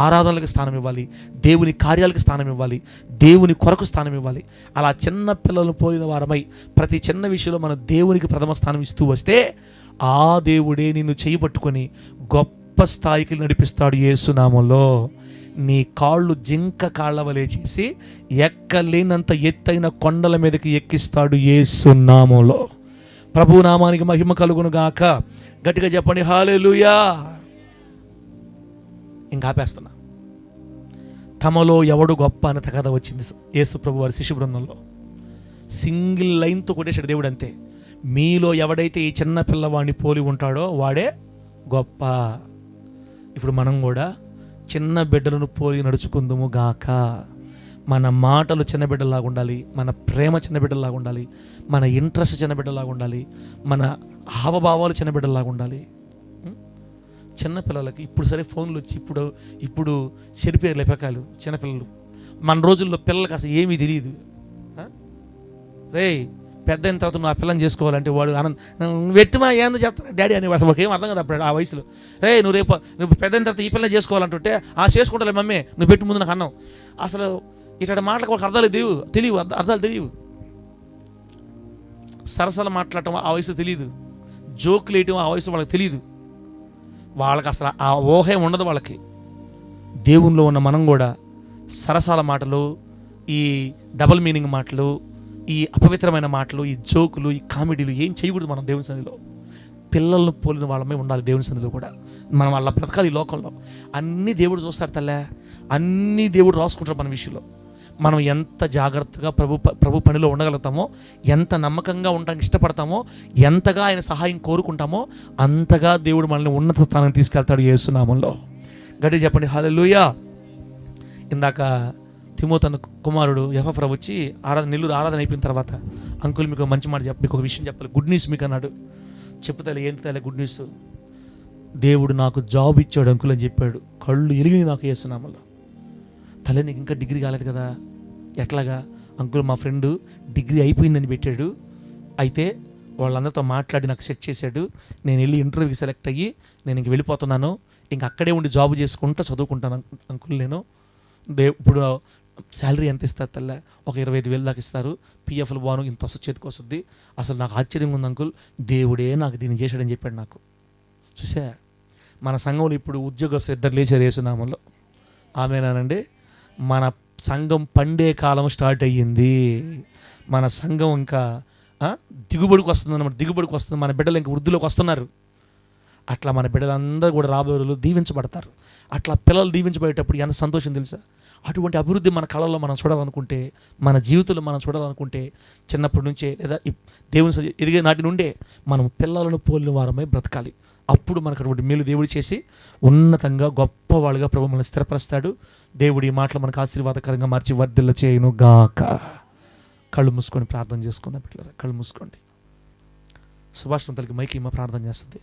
ఆరాధనలకు స్థానం ఇవ్వాలి, దేవుని కార్యాలకు స్థానం ఇవ్వాలి, దేవుని కొరకు స్థానం ఇవ్వాలి. అలా చిన్న పిల్లలను పోలిన వారమై ప్రతి చిన్న విషయంలో మనం దేవునికి ప్రథమ స్థానం ఇస్తూ వస్తే ఆ దేవుడే నిన్ను చేయి పట్టుకొని గొప్ప స్థాయికి నడిపిస్తాడు. యేసునామంలో నీ కాళ్ళు జింక కాళ్ళ వలె చేసి ఎక్కలేనంత ఎత్తైన కొండల మీదకి ఎక్కిస్తాడు యేసునామంలో. ప్రభు నామానికి మహిమ కలుగును గాక. గట్టిగా చెప్పండి హల్లెలూయా. ఇంకా ఆపేస్తున్నా. తమలో ఎవడు గొప్ప అనే కథ వచ్చింది యేసు ప్రభు వారి శిష్య బృందంలో. సింగిల్ లైన్తో కొట్టేశాడు దేవుడు అంతే. మీలో ఎవడైతే ఈ చిన్న పిల్లవాడిని పోలి ఉంటాడో వాడే గొప్ప. ఇప్పుడు మనం కూడా చిన్న బిడ్డలను పోలి నడుచుకుందుము గాక. మన మాటలు చిన్న బిడ్డలాగా ఉండాలి, మన ప్రేమ చిన్న బిడ్డలాగా ఉండాలి, మన ఇంట్రెస్ట్ చిన్న బిడ్డలాగా ఉండాలి, మన హావభావాలు చిన్న బిడ్డలాగా ఉండాలి. చిన్నపిల్లలకి ఇప్పుడు సరే ఫోన్లు వచ్చి ఇప్పుడు చెరిపేరు లేపకాలు చిన్నపిల్లలు. మన రోజుల్లో పిల్లలకి అసలు ఏమీ తెలియదు. రే పెద్ద అయిన తర్వాత నువ్వు ఆ పిల్లని చేసుకోవాలంటే వాడు వెట్టుమా ఏందో చెప్తాను డాడీ అని అసలు ఏం అర్థం కదా అప్పుడు ఆ వయసులో. రే నువ్వు పెద్ద అయిన తర్వాత ఈ పిల్లని చేసుకోవాలంటుంటే ఆ చేసుకుంటాలే మమ్మీ నువ్వు పెట్టి ముందు నాకు అన్నావు. అసలు ఇట్లాంటి మాటలకు వాళ్ళకి అర్థాలు తెలియవు, అర్థాలు తెలియవు. సరసలు మాట్లాడటం ఆ వయసు తెలియదు, జోకులు వేయటం ఆ వయసు వాళ్ళకి తెలియదు. వాళ్ళకి అసలు ఆ ఊహే ఉండదు వాళ్ళకి. దేవునిలో ఉన్న మనం కూడా సరసాల మాటలు, ఈ డబల్ మీనింగ్ మాటలు, ఈ అపవిత్రమైన మాటలు, ఈ జోకులు, ఈ కామెడీలు ఏం చేయకూడదు. మనం దేవుని సన్నిధిలో పిల్లలను పోలిన వాళ్ళమే ఉండాలి. దేవుని సన్నిధిలో కూడా మనం వాళ్ళ బ్రతకాలి. ఈ లోకంలో అన్నీ దేవుడు చూస్తాడు తల్లే, అన్నీ దేవుడు రాసుకుంటారు మన విషయంలో. మనం ఎంత జాగ్రత్తగా ప్రభు పనిలో ఉండగలుగుతామో, ఎంత నమ్మకంగా ఉండడానికి ఇష్టపడతామో, ఎంతగా ఆయన సహాయం కోరుకుంటామో అంతగా దేవుడు మనల్ని ఉన్నత స్థానానికి తీసుకెళ్తాడు యేసునామంలో. గట్టిగా చెప్పండి హల్లెలూయా. ఇందాక తిమోతను కుమారుడు ఎపఫ్రా వచ్చి నెల్లూరు ఆరాధన అయిపోయిన తర్వాత, అంకుల్ మీకు మంచి మాట మీకు ఒక విషయం చెప్పాలి, గుడ్ న్యూస్ మీకు అన్నాడు. చెప్పుతాలే ఏంటి తలే గుడ్ న్యూస్, దేవుడు నాకు జాబ్ ఇచ్చాడు అంకుల్ అని చెప్పాడు. కళ్ళు ఎరిగినాయి నాకు యేసునామంలో. తల్లి నీకు ఇంకా డిగ్రీ కాలేదు కదా, ఎట్లాగా అంకుల్ మా ఫ్రెండు డిగ్రీ అయిపోయిందని పెట్టాడు, అయితే వాళ్ళందరితో మాట్లాడి నాకు సెట్ చేశాడు, నేను వెళ్ళి ఇంటర్వ్యూకి సెలెక్ట్ అయ్యి నేను ఇంక వెళ్ళిపోతున్నాను, ఇంక అక్కడే ఉండి జాబ్ చేసుకుంటూ చదువుకుంటాను అంకుల్ నేను. ఇప్పుడు శాలరీ ఎంత ఇస్తారు తల్లే, ఒక 25,000 దాకా ఇస్తారు, పిఎఫ్లు బాను ఇంత వస్తుంది చేతికి వస్తుంది. అసలు నాకు ఆశ్చర్యంగా ఉంది అంకుల్, దేవుడే నాకు దీన్ని చేశాడని చెప్పాడు నాకు. చూసా మన సంఘంలో ఇప్పుడు ఉద్యోగస్తులు 2 లేచారు యేసునామంలో. ఆమేనండి. మన సంఘం పండే కాలం స్టార్ట్ అయ్యింది. మన సంఘం ఇంకా దిగుబడికి వస్తుంది అన్నమాట. దిగుబడికి వస్తుంది. మన బిడ్డలు ఇంకా వృద్ధిలోకి వస్తున్నారు. అట్లా మన బిడ్డలందరూ కూడా రాబోయే రోజులు దీవించబడతారు. అట్లా పిల్లలు దీవించబడేటప్పుడు ఎంత సంతోషం తెలుసా. అటువంటి అభివృద్ధి మన కళల్లో మనం చూడాలనుకుంటే, మన జీవితంలో మనం చూడాలనుకుంటే, చిన్నప్పటి నుంచే లేదా దేవుని ఎదిగే నాటి నుండే మనం పిల్లలను పోలిన వారమై బ్రతకాలి. అప్పుడు మనకు అటువంటి మేలు దేవుడు చేసి ఉన్నతంగా గొప్పవాళ్ళుగా ప్రభు మనల్ని స్థిరపరుస్తాడు. దేవుడి మాటలు మనకు ఆశీర్వాదకరంగా మార్చి వర్ధిల్ల చేయను గాక. కళ్ళు మూసుకొని ప్రార్థన చేసుకుందాం. పిల్లలు కళ్ళు మూసుకోండి. సుభాష్ తల్లికి మైకి ప్రార్థన చేస్తుంది.